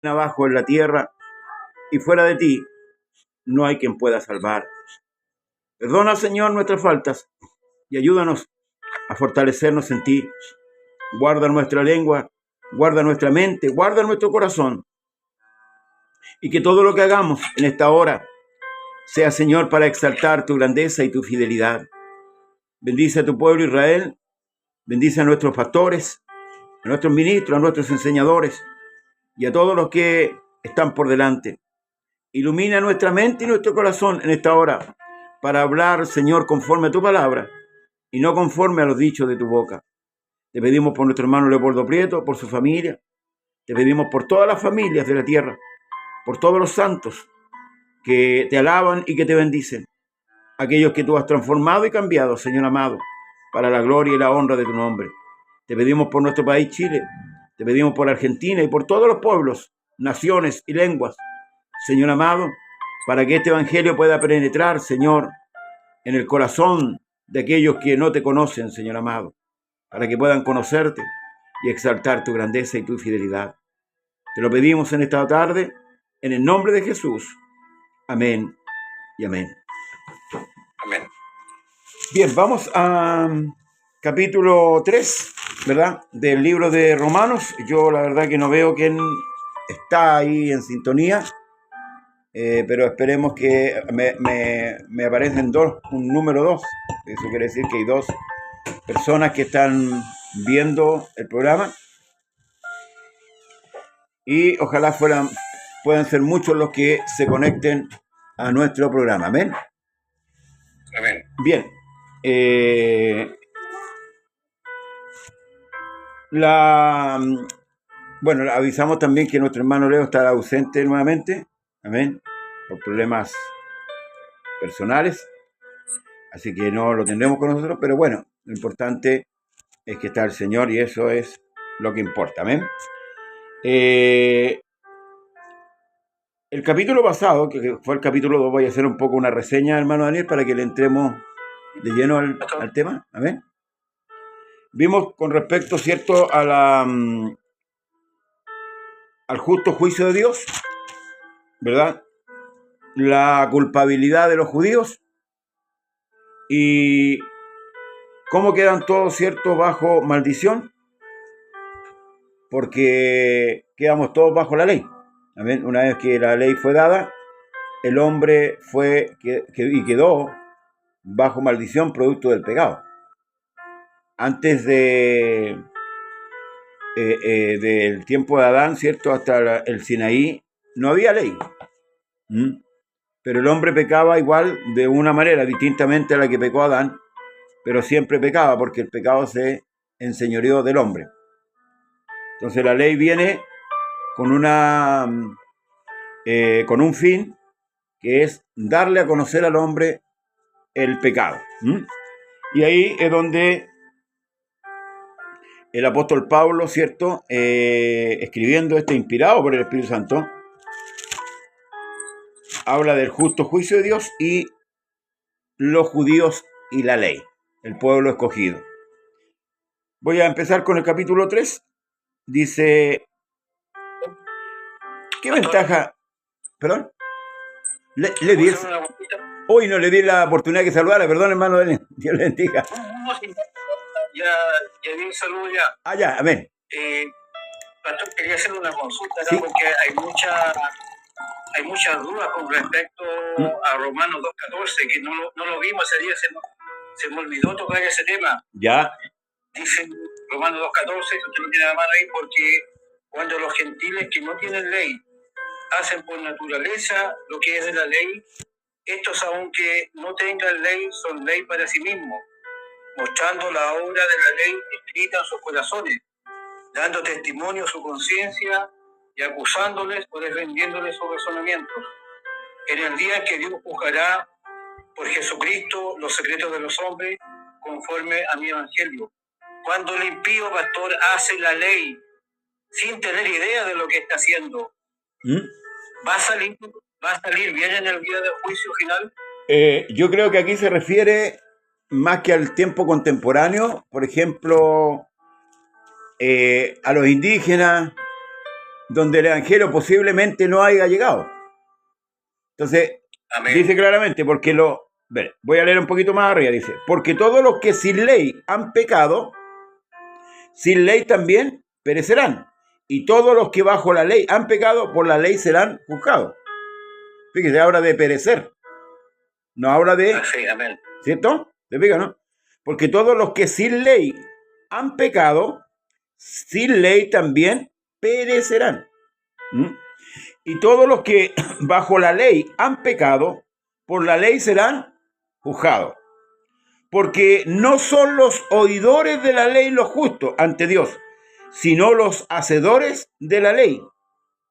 abajo en la tierra, y fuera de ti no hay quien pueda salvar. Perdona, Señor, nuestras faltas y ayúdanos a fortalecernos en ti. Guarda nuestra lengua, guarda nuestra mente, guarda nuestro corazón, y que todo lo que hagamos en esta hora sea, Señor, para exaltar tu grandeza y tu fidelidad. Bendice a tu pueblo Israel, bendice a nuestros pastores, a nuestros ministros, a nuestros enseñadores y a todos los que están por delante. Ilumina nuestra mente y nuestro corazón en esta hora para hablar, Señor, conforme a tu palabra y no conforme a los dichos de tu boca. Te pedimos por nuestro hermano Leopoldo Prieto, por su familia. Te pedimos por todas las familias de la tierra, por todos los santos que te alaban y que te bendicen. Aquellos que tú has transformado y cambiado, Señor amado, para la gloria y la honra de tu nombre. Te pedimos por nuestro país Chile, te pedimos por Argentina y por todos los pueblos, naciones y lenguas, Señor amado, para que este evangelio pueda penetrar, Señor, en el corazón de aquellos que no te conocen, Señor amado, para que puedan conocerte y exaltar tu grandeza y tu fidelidad. Te lo pedimos en esta tarde, en el nombre de Jesús. Amén y amén. Amén. Bien, vamos a capítulo 3, ¿verdad? Del libro de Romanos. Yo la verdad que no veo quién está ahí en sintonía, pero esperemos que me aparecen un número 2. Eso quiere decir que hay 2 personas que están viendo el programa. Y ojalá puedan ser muchos los que se conecten a nuestro programa. Amén. Amén. Bien. Bueno, avisamos también que nuestro hermano Leo está ausente nuevamente. Amén. Por problemas personales. Así que no lo tendremos con nosotros. Pero bueno, lo importante es que está el Señor y eso es lo que importa. Amén. El capítulo pasado, que fue el capítulo 2, voy a hacer un poco una reseña, hermano Daniel, para que le entremos de lleno al tema. Amén. Vimos con respecto, ¿cierto?, al justo juicio de Dios, ¿verdad? La culpabilidad de los judíos y cómo quedan todos, ¿cierto?, bajo maldición, porque quedamos todos bajo la ley. Amén. Una vez que la ley fue dada, el hombre y quedó bajo maldición producto del pecado. Antes del tiempo de Adán, ¿cierto?, hasta el Sinaí, no había ley. Pero el hombre pecaba igual, de una manera, distintamente a la que pecó Adán, pero siempre pecaba, porque el pecado se enseñoreó del hombre. Entonces la ley viene con un fin, que es darle a conocer al hombre el pecado. Y ahí es donde el apóstol Pablo, ¿cierto?, escribiendo inspirado por el Espíritu Santo, habla del justo juicio de Dios y los judíos y la ley, el pueblo escogido. Voy a empezar con el capítulo 3. Dice, ¿qué ventaja? ¿Perdón? Le di hoy no le di la oportunidad de saludar. Perdón, hermano, Dios le bendiga. Ya di un saludo ya. Ya, amén. Pastor, quería hacer una consulta, ¿sí? Porque hay muchas dudas con respecto a Romanos 2.14, que no lo vimos ese día, se me olvidó tocar ese tema. Ya. Dice Romanos 2.14, si usted no tiene la mano ahí, porque cuando los gentiles que no tienen ley hacen por naturaleza lo que es de la ley, estos, aunque no tengan ley, son ley para sí mismos, mostrando la obra de la ley escrita en sus corazones, dando testimonio a su conciencia y acusándoles o defendiéndoles sus razonamientos. En el día que Dios juzgará por Jesucristo los secretos de los hombres, conforme a mi evangelio. Cuando el impío, pastor, hace la ley sin tener idea de lo que está haciendo, ¿va a salir bien en el día del juicio final? Yo creo que aquí se refiere más que al tiempo contemporáneo, por ejemplo, a los indígenas, donde el Evangelio posiblemente no haya llegado. Entonces, Amén. dice claramente, porque voy a leer un poquito más arriba, dice, porque todos los que sin ley han pecado, sin ley también perecerán. Y todos los que bajo la ley han pecado, por la ley serán juzgados. Fíjese, habla de perecer. No habla de... Sí, amén. ¿Cierto? ¿Se fija, no? Porque todos los que sin ley han pecado, sin ley también perecerán. ¿Mm? Y todos los que bajo la ley han pecado, por la ley serán juzgados. Porque no son los oidores de la ley los justos ante Dios, sino los hacedores de la ley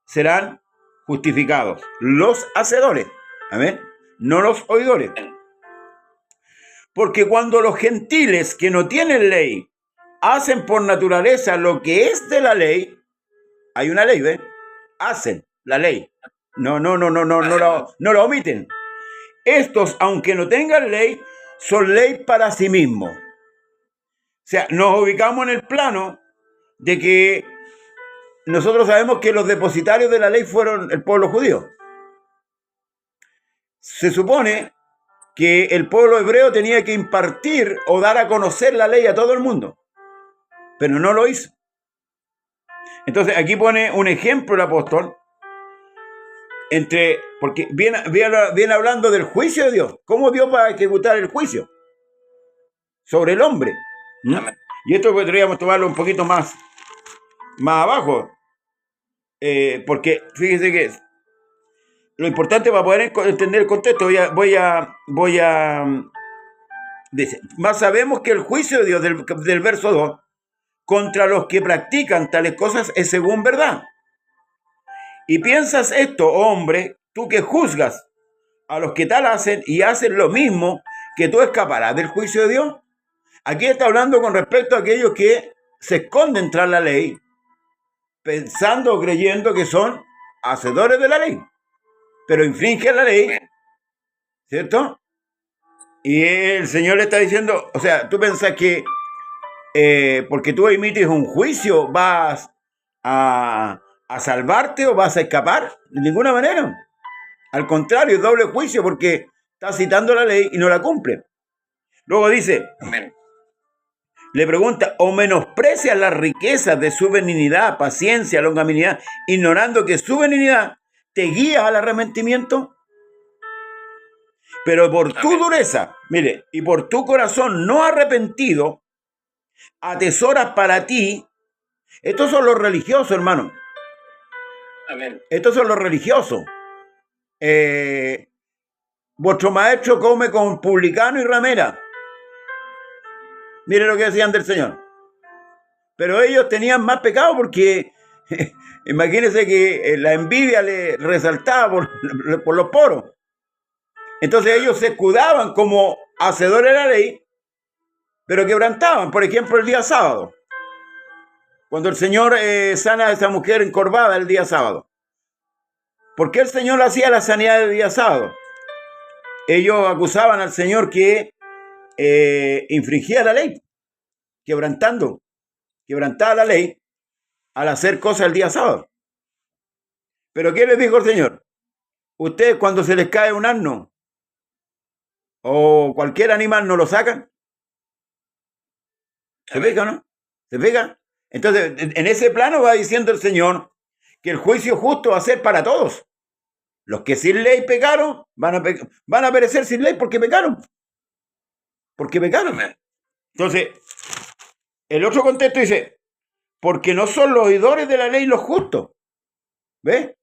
serán justificados. Los hacedores. Amén. No los oidores. Porque cuando los gentiles que no tienen ley hacen por naturaleza lo que es de la ley, hay una ley, ¿ves? Hacen la ley. No la omiten. Estos, aunque no tengan ley, son ley para sí mismos. O sea, nos ubicamos en el plano de que nosotros sabemos que los depositarios de la ley fueron el pueblo judío. Se supone que el pueblo hebreo tenía que impartir o dar a conocer la ley a todo el mundo, pero no lo hizo. Entonces aquí pone un ejemplo el apóstol, porque viene hablando del juicio de Dios, cómo Dios va a ejecutar el juicio sobre el hombre. Y esto podríamos tomarlo un poquito más abajo, porque fíjese que lo importante para poder entender el contexto, dice, más sabemos que el juicio de Dios del verso 2 contra los que practican tales cosas es según verdad. Y piensas esto, oh hombre, tú que juzgas a los que tal hacen y hacen lo mismo, que tú escaparás del juicio de Dios. Aquí está hablando con respecto a aquellos que se esconden tras la ley, pensando o creyendo que son hacedores de la ley, pero infringen la ley, ¿cierto? Y el Señor le está diciendo, o sea, tú pensás que porque tú emites un juicio vas a salvarte o vas a escapar. De ninguna manera. Al contrario, es doble juicio porque estás citando la ley y no la cumple. Luego dice, le pregunta, ¿o menosprecias las riquezas de su benignidad, paciencia, longanimidad, ignorando que su benignidad te guía al arrepentimiento? Pero por tu dureza, mire, y por tu corazón no arrepentido, atesoras para ti. Estos son los religiosos, hermano. Amén. Estos son los religiosos. Vuestro maestro come con publicano y ramera. Mire lo que decían del Señor. Pero ellos tenían más pecado porque imagínense que la envidia le resaltaba por los poros. Entonces ellos se escudaban como hacedores de la ley, pero quebrantaban. Por ejemplo, el día sábado. Cuando el Señor sana a esa mujer encorvada el día sábado. ¿Por qué el Señor hacía la sanidad del día sábado? Ellos acusaban al Señor que infringía la ley, quebrantaba la ley al hacer cosas el día sábado. ¿Pero qué les dijo el Señor? Ustedes cuando se les cae un asno o cualquier animal no lo sacan. ¿Se fija, no? ¿Se fija? Entonces, en ese plano va diciendo el Señor que el juicio justo va a ser para todos. Los que sin ley pecaron van a perecer sin ley porque pecaron. Porque pecaron. Entonces, el otro contexto dice, porque no son los oidores de la ley los justos. ¿Ve?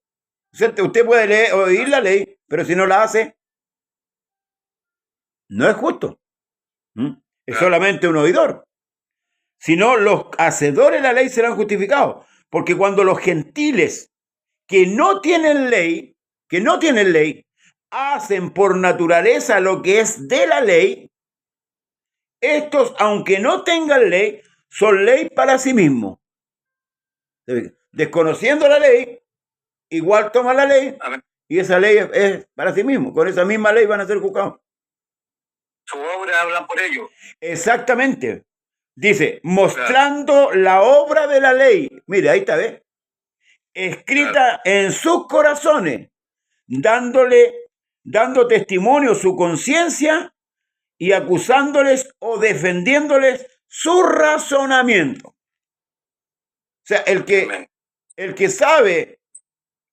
Usted puede oír la ley, pero si no la hace, no es justo. Es solamente un oidor. Sino los hacedores de la ley serán justificados. Porque cuando los gentiles que no tienen ley, hacen por naturaleza lo que es de la ley, estos, aunque no tengan ley, son ley para sí mismos. Desconociendo la ley, igual toman la ley, y esa ley es para sí mismo. Con esa misma ley van a ser juzgados. Su obra hablan por ellos. Exactamente. Dice, mostrando la obra de la ley. Mire, ahí está, ¿ves? escrita en sus corazones, dando testimonio su conciencia y acusándoles o defendiéndoles su razonamiento. O sea, el que sabe,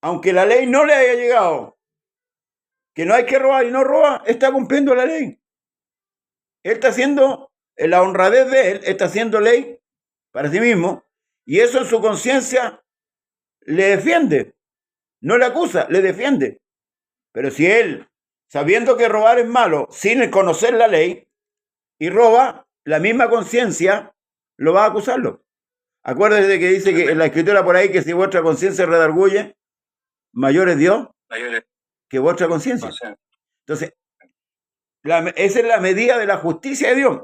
aunque la ley no le haya llegado, que no hay que robar y no roba, está cumpliendo la ley. Él está haciendo, en la honradez de él, está haciendo ley para sí mismo, y eso en su conciencia le defiende. No le acusa, le defiende. Pero si él, sabiendo que robar es malo, sin conocer la ley, y roba, la misma conciencia lo va a acusarlo. Acuérdese de que dice que en la escritura por ahí que si vuestra conciencia redarguye, mayor es Dios que vuestra conciencia. Entonces, esa es la medida de la justicia de Dios.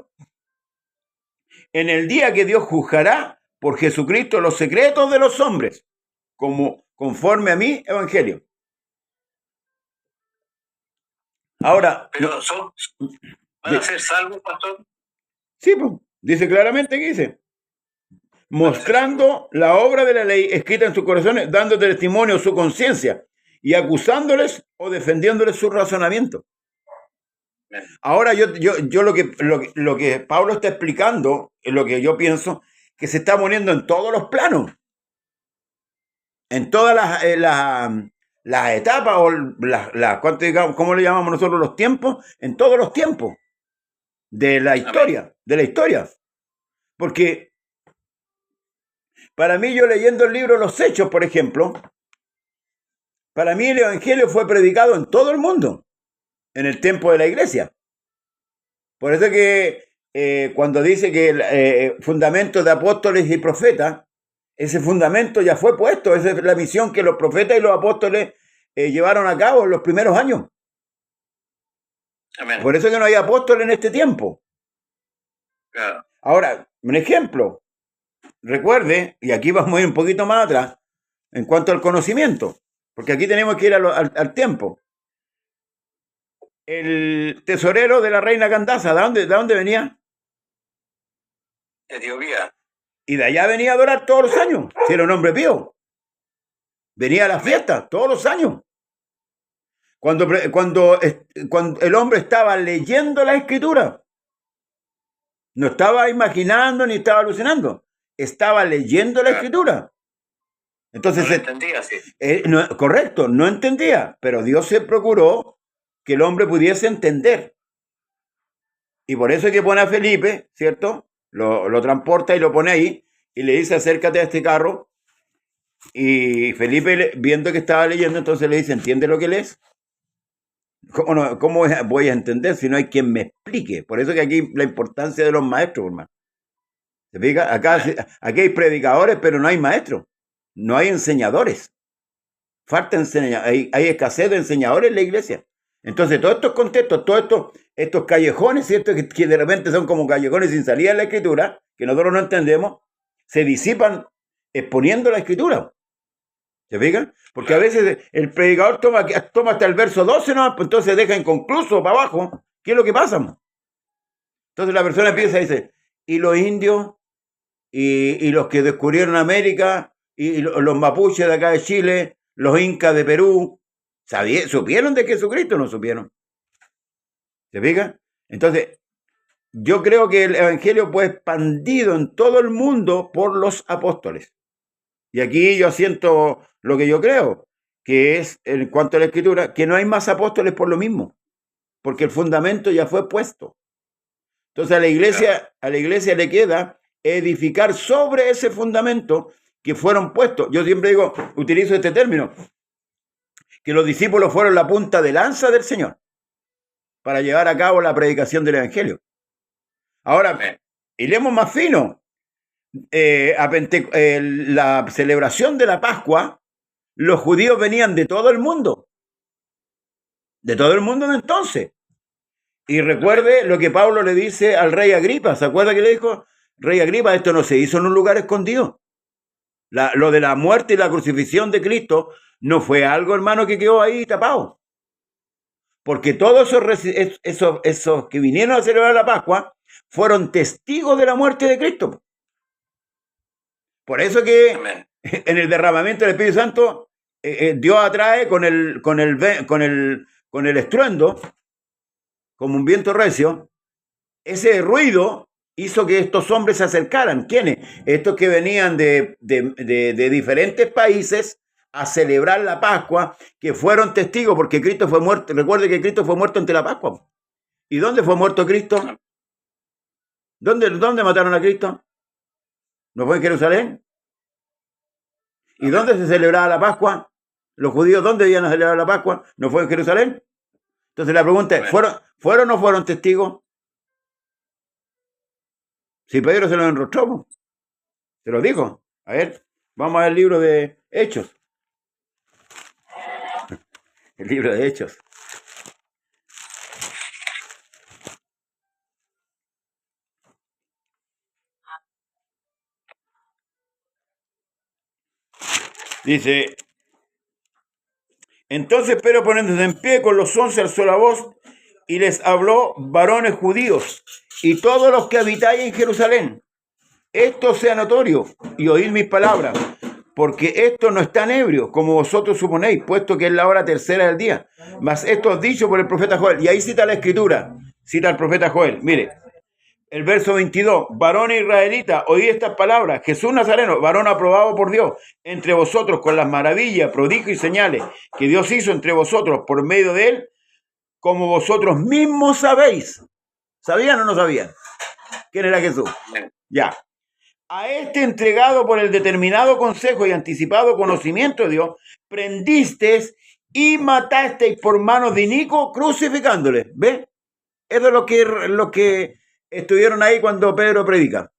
En el día que Dios juzgará por Jesucristo los secretos de los hombres, como conforme a mi evangelio. Ahora, pero ¿van a ser salvos, pastor? Sí, pues, dice claramente que dice, mostrando la obra de la ley escrita en sus corazones, dando testimonio su conciencia y acusándoles o defendiéndoles su razonamiento. Ahora yo lo que Pablo está explicando, es lo que yo pienso, que se está poniendo en todos los planos, en todas las etapas o ¿cómo le llamamos nosotros los tiempos? En todos los tiempos de la historia, porque para mí, yo leyendo el libro Los Hechos, por ejemplo, para mí el evangelio fue predicado en todo el mundo, en el tiempo de la iglesia. Por eso que cuando dice que el fundamento de apóstoles y profetas, ese fundamento ya fue puesto. Esa es la misión que los profetas y los apóstoles llevaron a cabo en los primeros años. Amén. Por eso que no hay apóstoles en este tiempo. Claro. Ahora, un ejemplo. Recuerde, y aquí vamos a ir un poquito más atrás, en cuanto al conocimiento, porque aquí tenemos que ir al tiempo. El tesorero de la reina Candace, ¿de dónde venía? Etiopía. Y de allá venía a adorar todos los años, si era un hombre pío. Venía a la fiesta todos los años. Cuando el hombre estaba leyendo la escritura, no estaba imaginando ni estaba alucinando, estaba leyendo la escritura. Entonces, no entendía, sí. Correcto, no entendía, pero Dios se procuró que el hombre pudiese entender. Y por eso es que pone a Felipe, ¿cierto? Lo transporta y lo pone ahí y le dice, acércate a este carro. Y Felipe, viendo que estaba leyendo, entonces le dice, ¿entiende lo que lees? ¿Cómo voy a entender si no hay quien me explique? Por eso que aquí la importancia de los maestros, hermano. ¿Se fija? Aquí hay predicadores, pero no hay maestros. No hay enseñadores. Falta hay escasez de enseñadores en la iglesia. Entonces, todos estos contextos, todos estos callejones, ¿cierto? Que de repente son como callejones sin salida en la escritura, que nosotros no entendemos, se disipan exponiendo la escritura. ¿Se fijan? Porque a veces el predicador toma hasta el verso 12, ¿no? Pues entonces deja inconcluso para abajo. ¿Qué es lo que pasa? Entonces la persona empieza y dice, y los indios, y los que descubrieron América, y los mapuches de acá de Chile, los incas de Perú, ¿supieron de Jesucristo o no supieron? ¿Se fijan? Entonces, yo creo que el evangelio fue expandido en todo el mundo por los apóstoles. Y aquí yo siento lo que yo creo, que es, en cuanto a la escritura, que no hay más apóstoles por lo mismo, porque el fundamento ya fue puesto. Entonces a la iglesia le queda edificar sobre ese fundamento que fueron puestos. Yo siempre digo, utilizo este término, que los discípulos fueron la punta de lanza del Señor para llevar a cabo la predicación del evangelio. Ahora, iremos más fino. La celebración de la Pascua, los judíos venían de todo el mundo. De todo el mundo de entonces. Y recuerde lo que Pablo le dice al rey Agripa. ¿Se acuerda que le dijo? Rey Agripa, esto no se hizo en un lugar escondido. Lo de la muerte y la crucifixión de Cristo no fue algo, hermano, que quedó ahí tapado. Porque todos esos que vinieron a celebrar la Pascua fueron testigos de la muerte de Cristo. Por eso que En el derramamiento del Espíritu Santo, Dios atrae con el estruendo, como un viento recio. Ese ruido hizo que estos hombres se acercaran. ¿Quiénes? Estos que venían de diferentes países a celebrar la Pascua, que fueron testigos porque Cristo fue muerto. Recuerde que Cristo fue muerto ante la Pascua. ¿Y dónde fue muerto Cristo? ¿Dónde mataron a Cristo? ¿No fue en Jerusalén? ¿Y dónde se celebraba la Pascua? ¿Los judíos dónde iban a celebrar la Pascua? ¿No fue en Jerusalén? Entonces la pregunta es, ¿fueron o no fueron testigos? Si Pedro se lo enrostró, se lo dijo. A ver, vamos al libro de Hechos. El libro de Hechos. Dice, entonces Pedro poniéndose en pie con los 11 alzó la voz y les habló: varones judíos y todos los que habitáis en Jerusalén, esto sea notorio y oíd mis palabras, porque esto no es tan ebrio como vosotros suponéis, puesto que es la hora tercera del día. Mas esto es dicho por el profeta Joel. Y ahí cita la escritura, cita al profeta Joel. Mire, el verso 22, varón israelita, oí estas palabras: Jesús Nazareno, varón aprobado por Dios entre vosotros con las maravillas, prodigios y señales que Dios hizo entre vosotros por medio de él, como vosotros mismos sabéis. ¿Sabían o no sabían quién era Jesús? Ya. A este entregado por el determinado consejo y anticipado conocimiento de Dios, prendisteis y matasteis por manos de inicuos, crucificándole. ¿Ve? Eso es lo que estuvieron ahí cuando Pedro predica.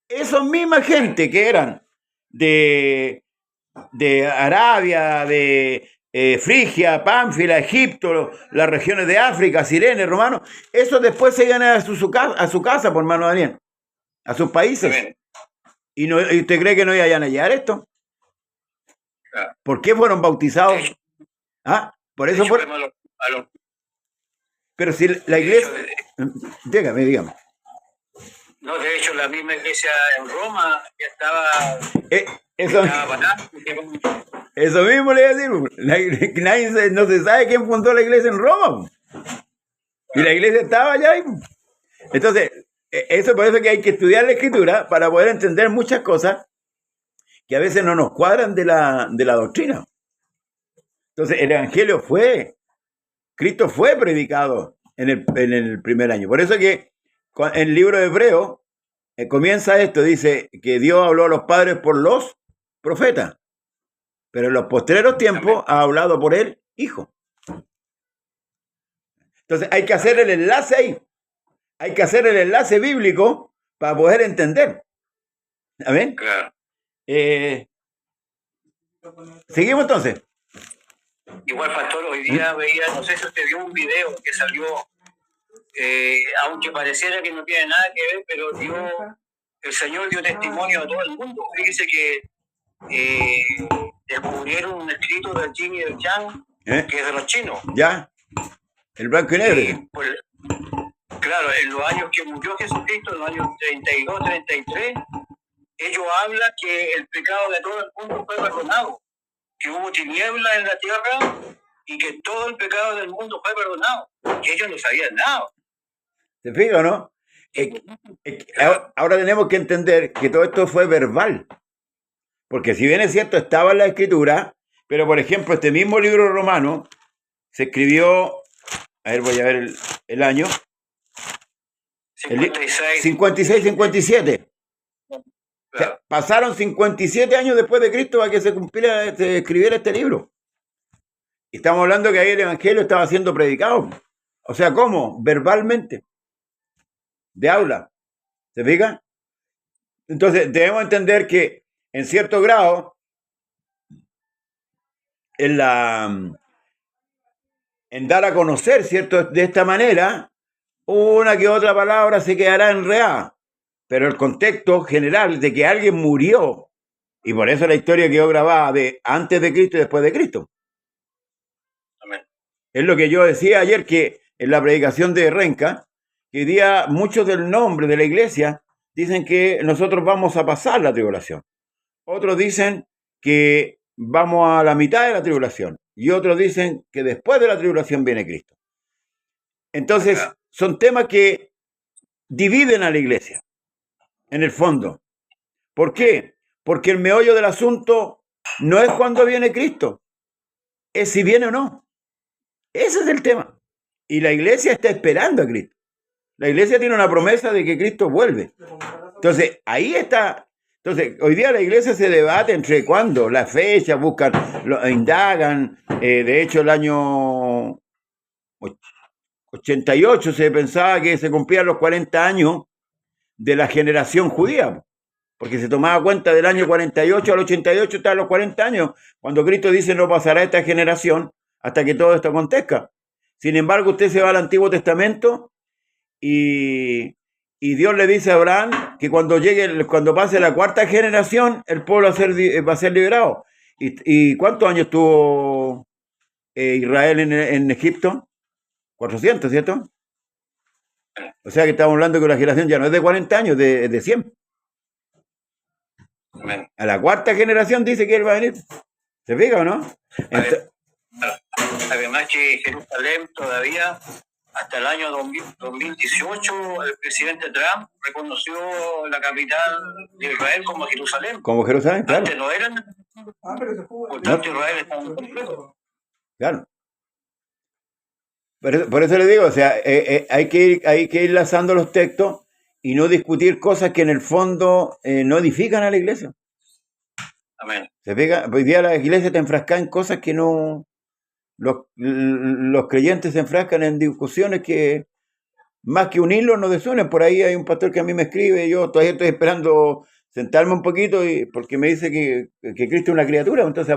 Esa misma gente que eran de Arabia, de Frigia, Pánfila, Egipto, las regiones de África, Cirene, romanos, esos después se iban a su casa por mano de Daniel, a sus países. ¿Y usted cree que no iban a hallar esto? ¿Por qué fueron bautizados? Por eso fueron. Pero si la iglesia... Dígame. No, de hecho, la misma iglesia en Roma ya estaba... Eso mismo le voy a decir. No se sabe quién fundó la iglesia en Roma. Y la iglesia estaba allá. Entonces, por eso que hay que estudiar la escritura para poder entender muchas cosas que a veces no nos cuadran de la doctrina. Entonces, el evangelio Cristo fue predicado en el primer año. Por eso que en el libro de Hebreo comienza esto, dice que Dios habló a los padres por los profetas, pero en los postreros tiempos ha hablado por el Hijo. Entonces hay que hacer el enlace ahí. Hay que hacer el enlace bíblico para poder entender. ¿Amén? Claro. Seguimos entonces. Igual, pastor, hoy día veía, no sé si usted vio un video que salió, aunque pareciera que no tiene nada que ver, pero el Señor dio testimonio a todo el mundo. Fíjese que descubrieron un escrito del Yin y del Yang, que es de los chinos. Ya, el blanco y negro. Claro, en los años que murió Jesucristo, en los años 32, 33, ellos hablan que el pecado de todo el mundo fue perdonado, que hubo tinieblas en la tierra y que todo el pecado del mundo fue perdonado, que ellos no sabían nada. ¿Se fija o no? Ahora tenemos que entender que todo esto fue verbal, porque si bien es cierto, estaba en la escritura, pero por ejemplo, este mismo libro romano se escribió, a ver, voy a ver el año, 56-57. O sea, pasaron 57 años después de Cristo para que se escribiera este libro. Y estamos hablando que ahí el evangelio estaba siendo predicado. O sea, ¿cómo? Verbalmente. De aula. ¿Se fija? Entonces, debemos entender que, en cierto grado, en dar a conocer, ¿cierto? De esta manera, una que otra palabra se quedará enredada. Pero el contexto general de que alguien murió, y por eso la historia quedó grabada de antes de Cristo y después de Cristo. Amén. Es lo que yo decía ayer, que en la predicación de Renca, que hoy día muchos del nombre de la iglesia dicen que nosotros vamos a pasar la tribulación. Otros dicen que vamos a la mitad de la tribulación. Y otros dicen que después de la tribulación viene Cristo. Entonces, son temas que dividen a la iglesia, en el fondo. ¿Por qué? Porque el meollo del asunto no es cuándo viene Cristo, es si viene o no. Ese es el tema. Y la iglesia está esperando a Cristo. La iglesia tiene una promesa de que Cristo vuelve. Entonces, ahí está. Entonces, hoy día la iglesia se debate entre cuándo, las fechas, buscan, indagan. De hecho, el año 88 se pensaba que se cumplían los 40 años de la generación judía, porque se tomaba cuenta del año 48 al 88 hasta los 40 años, cuando Cristo dice no pasará esta generación hasta que todo esto acontezca. Sin embargo, usted se va al Antiguo Testamento y Dios le dice a Abraham que cuando pase la cuarta generación, el pueblo va a ser liberado. ¿Y cuántos años tuvo Israel en Egipto? 400, ¿cierto? O sea que estamos hablando que la generación ya no es de 40 años, es de 100. A la cuarta generación dice que él va a venir. ¿Se fija o no? Además que Jerusalén todavía, hasta el año 2018, el presidente Trump reconoció la capital de Israel como Jerusalén. Como Jerusalén, claro. Antes no eran. Por tanto, Israel está en completo. Claro. Por eso le digo, o sea, hay que ir lanzando los textos y no discutir cosas que en el fondo no edifican a la iglesia. Amén. Se pega, hoy día la iglesia te enfrasca en cosas que no... Los creyentes se enfrascan en discusiones que más que unirlos no desunen. Por ahí hay un pastor que a mí me escribe, yo todavía estoy esperando sentarme un poquito porque me dice que Cristo es una criatura. Entonces,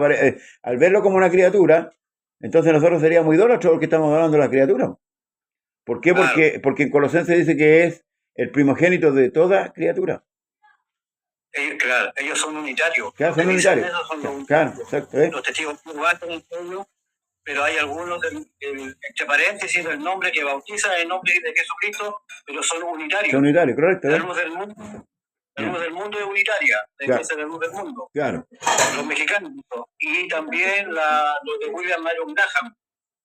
al verlo como una criatura, entonces nosotros seríamos idólatras porque estamos hablando de la criatura. ¿Por qué? Claro. Porque en Colosenses dice que es el primogénito de toda criatura. Claro, ellos son unitarios. Claro, son unitarios. Claro, exacto. Los testigos en el pueblo, pero hay algunos, entre paréntesis, el nombre que bautiza el nombre de Jesucristo, pero son unitarios. Son unitarios, correcto. La luz del mundo. La luz del mundo es unitaria, la iglesia de la luz del mundo. Claro. Los mexicanos. Y también los de William Marion Graham.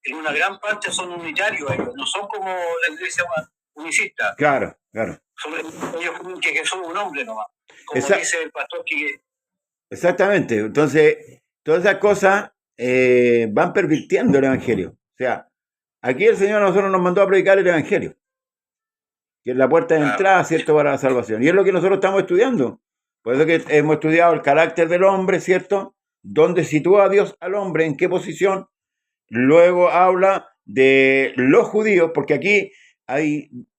En una gran parte son unitarios ellos, no son como la iglesia unicista. Claro, claro. Ellos creen que Jesús es un hombre nomás, como dice el pastor que... Exactamente, entonces todas esas cosas van pervirtiendo el evangelio. O sea, aquí el Señor a nosotros nos mandó a predicar el evangelio, que es la puerta de entrada, ¿cierto?, para la salvación. Y es lo que nosotros estamos estudiando. Por eso que hemos estudiado el carácter del hombre, ¿cierto? ¿Dónde sitúa a Dios al hombre? ¿En qué posición? Luego habla de los judíos, porque aquí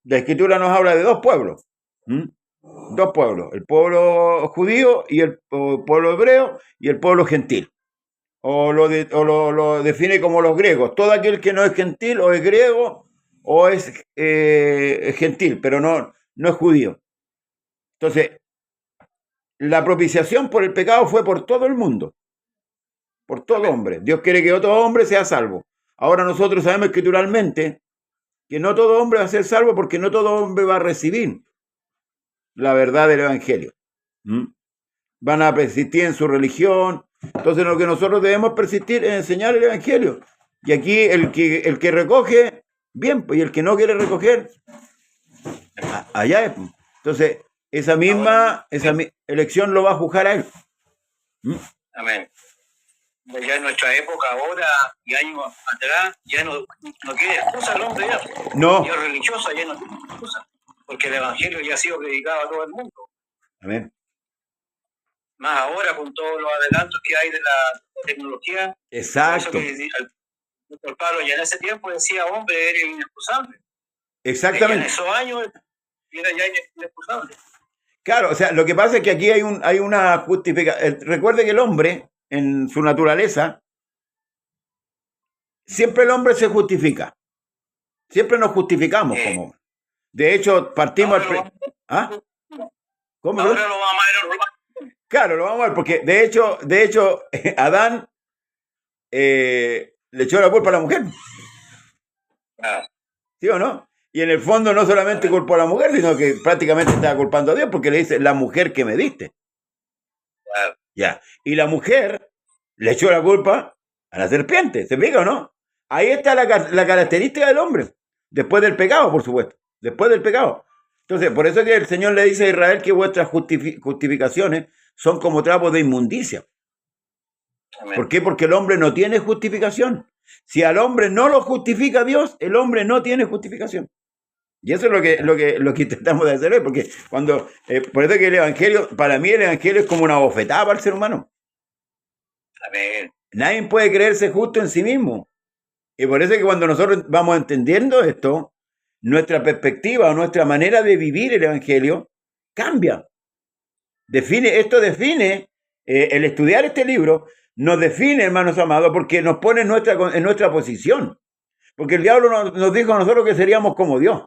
la Escritura nos habla de dos pueblos. Dos pueblos, el pueblo judío y el pueblo hebreo y el pueblo gentil. O lo define como los griegos. Todo aquel que no es gentil o es griego o es gentil, pero no es judío. Entonces, la propiciación por el pecado fue por todo el mundo. Por todo hombre. Dios quiere que todo hombre sea salvo. Ahora nosotros sabemos escrituralmente que no todo hombre va a ser salvo porque no todo hombre va a recibir la verdad del evangelio. Van a persistir en su religión. Entonces lo que nosotros debemos persistir es enseñar el evangelio. Y aquí el que recoge, bien, pues, y el que no quiere recoger, allá es. Entonces, esa misma elección lo va a juzgar a él. Amén. Ya en nuestra época ahora y años atrás ya no quiere excusa el hombre ya. No. Dios religiosa ya no tiene excusa, porque el evangelio ya ha sido predicado a todo el mundo. Amén. Más ahora con todos los adelantos que hay de la tecnología. Exacto. El doctor Pablo ya en ese tiempo decía, hombre, eres inexcusable. Exactamente. Y en esos años era ya inexcusable. Claro, o sea, lo que pasa es que aquí hay una justificación. Recuerde que el hombre, en su naturaleza, siempre el hombre se justifica. Siempre nos justificamos como hombre. De hecho, partimos... ¿Ah? ¿Cómo? Ahora lo vamos a ver. Claro, lo vamos a ver, porque de hecho Adán le echó la culpa a la mujer. ¿Sí o no? Y en el fondo no solamente culpó a la mujer, sino que prácticamente estaba culpando a Dios porque le dice, la mujer que me diste. Ya. Y la mujer le echó la culpa a la serpiente. ¿Se fija o no? Ahí está la característica del hombre. Después del pecado, por supuesto. Después del pecado. Entonces, por eso es que el Señor le dice a Israel que vuestras justificaciones son como trapos de inmundicia. Amén. ¿Por qué? Porque el hombre no tiene justificación. Si al hombre no lo justifica Dios, el hombre no tiene justificación. Y eso es lo que intentamos de hacer hoy, porque cuando, por eso que el Evangelio, para mí el Evangelio es como una bofetada para el ser humano. Amén. Nadie puede creerse justo en sí mismo. Y por eso es que cuando nosotros vamos entendiendo esto, nuestra perspectiva o nuestra manera de vivir el Evangelio cambia. Esto define, el estudiar este libro, nos define, hermanos amados, porque nos pone en nuestra posición. Porque el diablo nos dijo a nosotros que seríamos como Dios.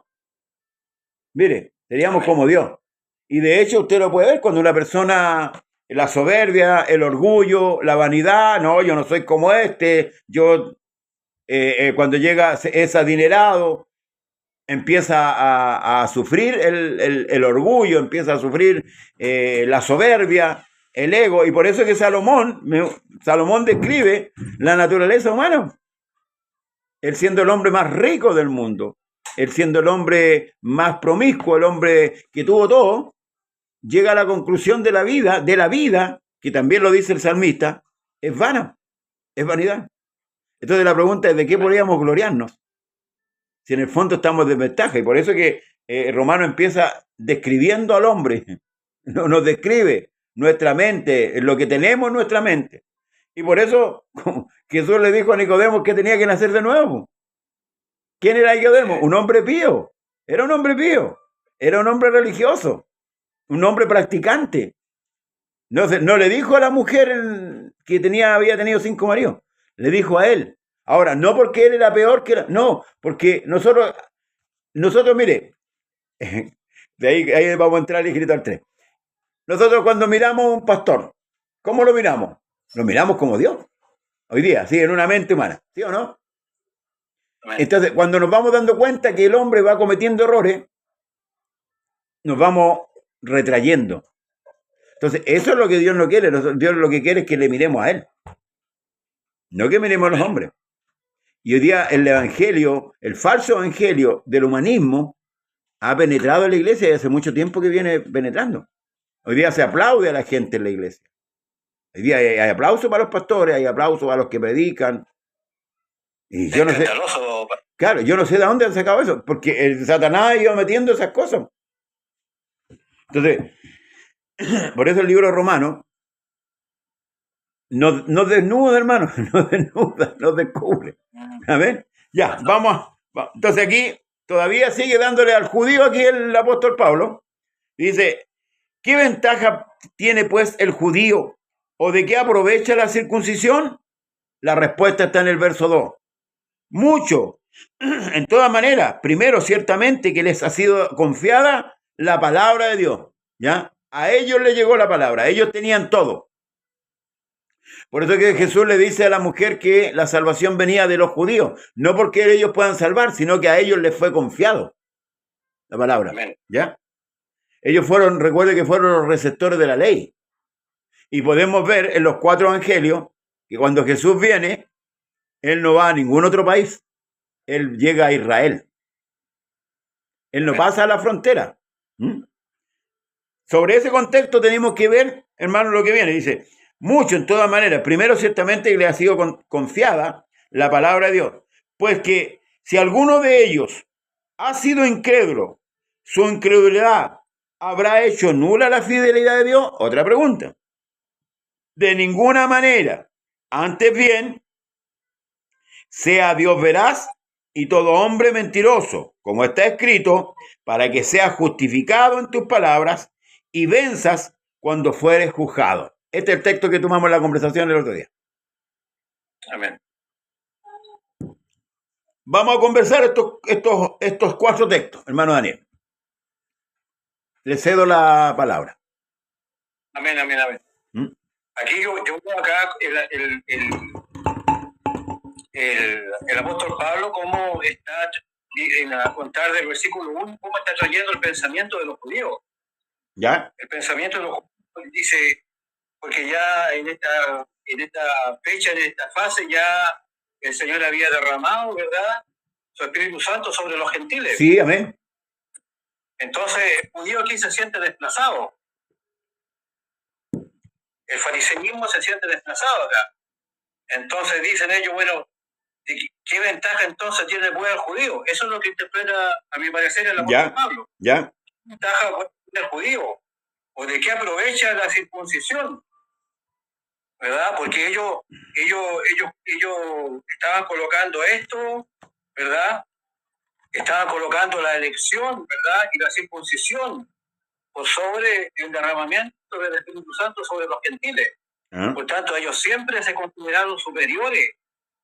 Mire, seríamos como Dios. Y de hecho usted lo puede ver cuando una persona, la soberbia, el orgullo, la vanidad, no, yo no soy como yo, cuando llega, es adinerado, empieza a sufrir el orgullo, empieza a sufrir la soberbia, el ego, y por eso es que Salomón describe la naturaleza humana. Él siendo el hombre más rico del mundo, él siendo el hombre más promiscuo, el hombre que tuvo todo, llega a la conclusión de la vida, que también lo dice el salmista, es vana, es vanidad. Entonces la pregunta es, ¿de qué podríamos gloriarnos? Si en el fondo estamos de ventaja, y por eso es que Romano empieza describiendo al hombre, nos describe nuestra mente, lo que tenemos en nuestra mente. Y por eso Jesús le dijo a Nicodemo que tenía que nacer de nuevo. ¿Quién era Nicodemo? Un hombre pío. Era un hombre pío. Era un hombre religioso. Un hombre practicante. No le dijo a la mujer que había tenido 5 maridos. Le dijo a él. Ahora, no porque él era peor que él. No, porque nosotros, mire, de ahí vamos a entrar al escrito al 3. Nosotros cuando miramos a un pastor, ¿cómo lo miramos? Lo miramos como Dios. Hoy día, sí, en una mente humana. ¿Sí o no? Entonces, cuando nos vamos dando cuenta que el hombre va cometiendo errores, nos vamos retrayendo. Entonces, eso es lo que Dios no quiere. Dios lo que quiere es que le miremos a Él. No que miremos a los hombres. Y hoy día el evangelio, el falso evangelio del humanismo, ha penetrado en la iglesia y hace mucho tiempo que viene penetrando. Hoy día se aplaude a la gente en la iglesia. Hoy día hay aplauso para los pastores, hay aplauso para los que predican. Y yo no sé. Claro, yo no sé de dónde han sacado eso, porque el Satanás ha ido metiendo esas cosas. Entonces, por eso el libro romano nos desnuda, hermano, nos desnuda, nos descubre. A ver, ya, vamos. Entonces aquí todavía sigue dándole al judío aquí el apóstol Pablo. Dice, ¿qué ventaja tiene pues el judío o de qué aprovecha la circuncisión? La respuesta está en el verso 2. Mucho. En todas maneras, primero ciertamente que les ha sido confiada la palabra de Dios, ¿ya? A ellos les llegó la palabra, ellos tenían todo. Por eso que Jesús le dice a la mujer que la salvación venía de los judíos, no porque ellos puedan salvar, sino que a ellos les fue confiado la palabra, ¿ya? Ellos recuerde que fueron los receptores de la ley. Y podemos ver en los 4 evangelios que cuando Jesús viene, Él no va a ningún otro país. Él llega a Israel. Él no pasa a la frontera. Sobre ese contexto tenemos que ver, hermano, lo que viene. Dice, mucho en todas maneras. Primero, ciertamente, que le ha sido confiada la palabra de Dios. Pues que si alguno de ellos ha sido incrédulo, su incredulidad habrá hecho nula la fidelidad de Dios. Otra pregunta. De ninguna manera. Antes bien, sea Dios veraz y todo hombre mentiroso, como está escrito, para que seas justificado en tus palabras y venzas cuando fueres juzgado. Este es el texto que tomamos en la conversación el otro día. Amén. Vamos a conversar estos 4 textos, hermano Daniel. Le cedo la palabra. Amén. Aquí yo veo acá el apóstol Pablo cómo está, en a contar del versículo 1, cómo está trayendo el pensamiento de los judíos. ¿Ya? El pensamiento de los judíos dice, porque ya en esta fecha, en esta fase, ya el Señor había derramado, ¿verdad?, su Espíritu Santo sobre los gentiles. Sí, amén. Entonces, el judío aquí se siente desplazado. El fariseísmo se siente desplazado acá. Entonces dicen ellos, bueno, ¿qué ventaja entonces tiene el pueblo judío? Eso es lo que interpreta, a mi parecer, el apóstol Pablo. Ya. ¿Qué ventaja del judío? ¿O de qué aprovecha la circuncisión? ¿Verdad? Porque ellos estaban colocando esto, ¿verdad? Estaban colocando la elección, ¿verdad?, y la circuncisión por sobre el derramamiento del Espíritu Santo sobre los gentiles. Por tanto, ellos siempre se consideraron superiores,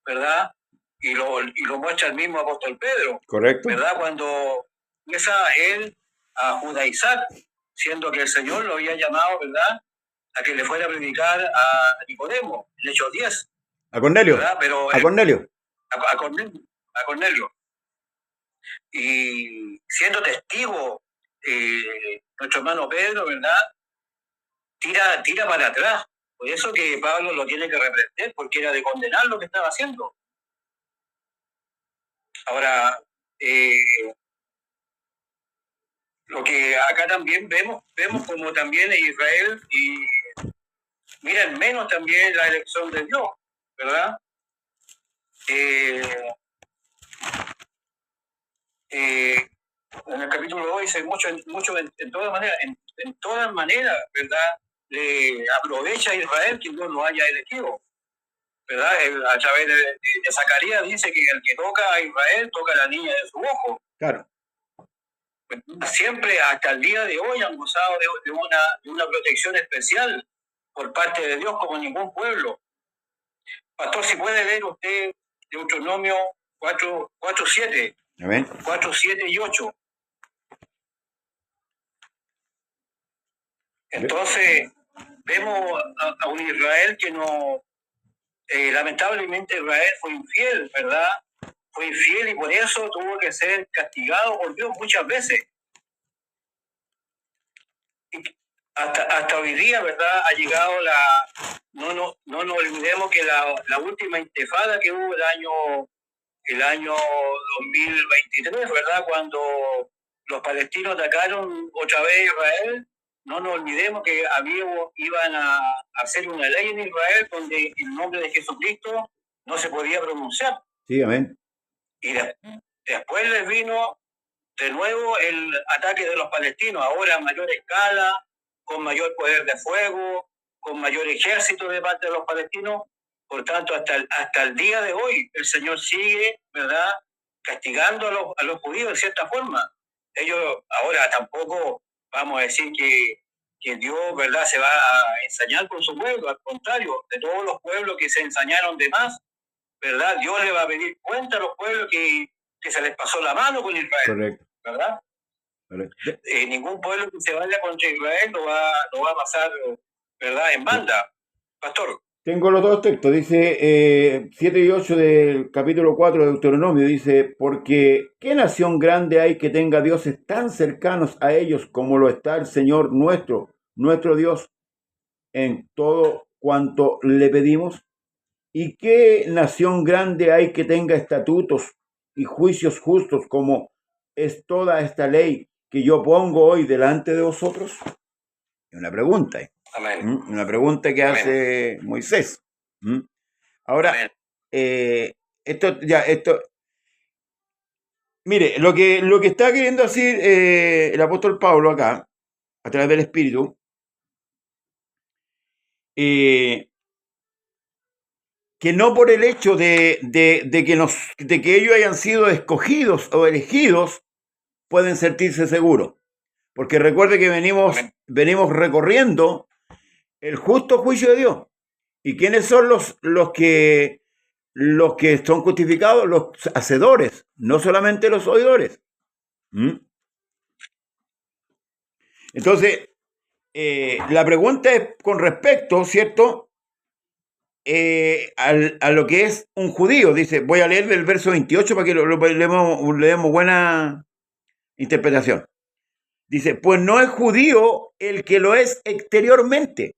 ¿verdad? Y lo muestra el mismo apóstol Pedro. Correcto. ¿Verdad? Cuando empieza él a judaizar, siendo que el Señor lo había llamado, ¿verdad?, a que le fuera a predicar a Nicodemo, en Hechos 10. A Cornelio. ¿Verdad? Pero, a Cornelio. A Cornelio. Y siendo testigo, nuestro hermano Pedro, ¿verdad?, tira para atrás. Por eso que Pablo lo tiene que reprender, porque era de condenar lo que estaba haciendo. Ahora, lo que acá también vemos como también Israel y miren menos también la elección de Dios, ¿verdad? En el capítulo 2 dice mucho en todas maneras, ¿verdad? Le aprovecha a Israel que Dios lo haya elegido, ¿verdad? A través de Zacarías dice que el que toca a Israel toca a la niña de su ojo. Claro. Siempre hasta el día de hoy han gozado de una protección especial por parte de Dios como ningún pueblo. Pastor, si puede leer usted Deuteronomio 4:7. Amén. 4:7 y 8. Entonces, vemos a un Israel que no, lamentablemente Israel fue infiel, ¿verdad? Fue infiel y por eso tuvo que ser castigado por Dios muchas veces. Y hasta hoy día, ¿verdad?, ha llegado no nos olvidemos que la última intifada que hubo el año 2023, ¿verdad?, cuando los palestinos atacaron otra vez a Israel, no nos olvidemos que iban a hacer una ley en Israel donde el nombre de Jesucristo no se podía pronunciar. Sí, amén. Y después les vino de nuevo el ataque de los palestinos, ahora a mayor escala, con mayor poder de fuego, con mayor ejército de parte de los palestinos. Por tanto, hasta el día de hoy, el Señor sigue, ¿verdad?, castigando a los judíos de cierta forma. Ellos ahora tampoco vamos a decir que Dios, ¿verdad?, se va a ensañar con su pueblo. Al contrario, de todos los pueblos que se ensañaron de más, ¿verdad?, Dios le va a pedir cuenta a los pueblos que se les pasó la mano con Israel. Correcto. ¿Verdad? Correcto. Ningún pueblo que se vaya contra Israel lo va a pasar, ¿verdad?, en banda. Pastor. Tengo los dos textos, dice 7 y 8 del capítulo 4 de Deuteronomio, dice, porque ¿qué nación grande hay que tenga dioses tan cercanos a ellos como lo está el Señor nuestro Dios en todo cuanto le pedimos? ¿Y qué nación grande hay que tenga estatutos y juicios justos como es toda esta ley que yo pongo hoy delante de vosotros? Es una pregunta. Amén. Una pregunta que hace Moisés. Ahora, esto. Mire, lo que está queriendo decir el apóstol Pablo acá, a través del Espíritu, que no por el hecho de que ellos hayan sido escogidos o elegidos, pueden sentirse seguros. Porque recuerde que venimos recorriendo el justo juicio de Dios. ¿Y quiénes son los que son justificados? Los hacedores, no solamente los oidores. Entonces, la pregunta es con respecto, ¿cierto?, a lo que es un judío. Dice, voy a leer del verso 28 para que le demos buena interpretación. Dice, pues no es judío el que lo es exteriormente,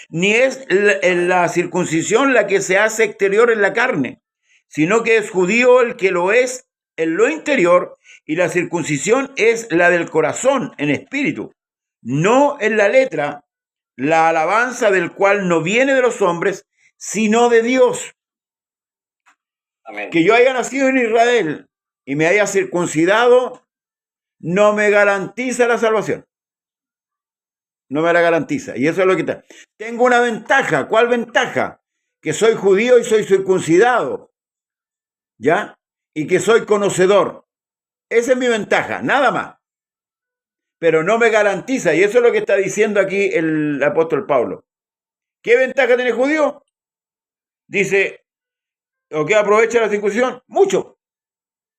ni es la circuncisión la que se hace exterior en la carne, sino que es judío el que lo es en lo interior, y la circuncisión es la del corazón en espíritu, no en la letra, la alabanza del cual no viene de los hombres, sino de Dios. Amén. Que yo haya nacido en Israel y me haya circuncidado no me garantiza la salvación. No me la garantiza. Y eso es lo que está. Tengo una ventaja. ¿Cuál ventaja? Que soy judío y soy circuncidado. ¿Ya? Y que soy conocedor. Esa es mi ventaja, nada más. Pero no me garantiza. Y eso es lo que está diciendo aquí el apóstol Pablo. ¿Qué ventaja tiene el judío? Dice, ¿o qué aprovecha la circuncisión? Mucho.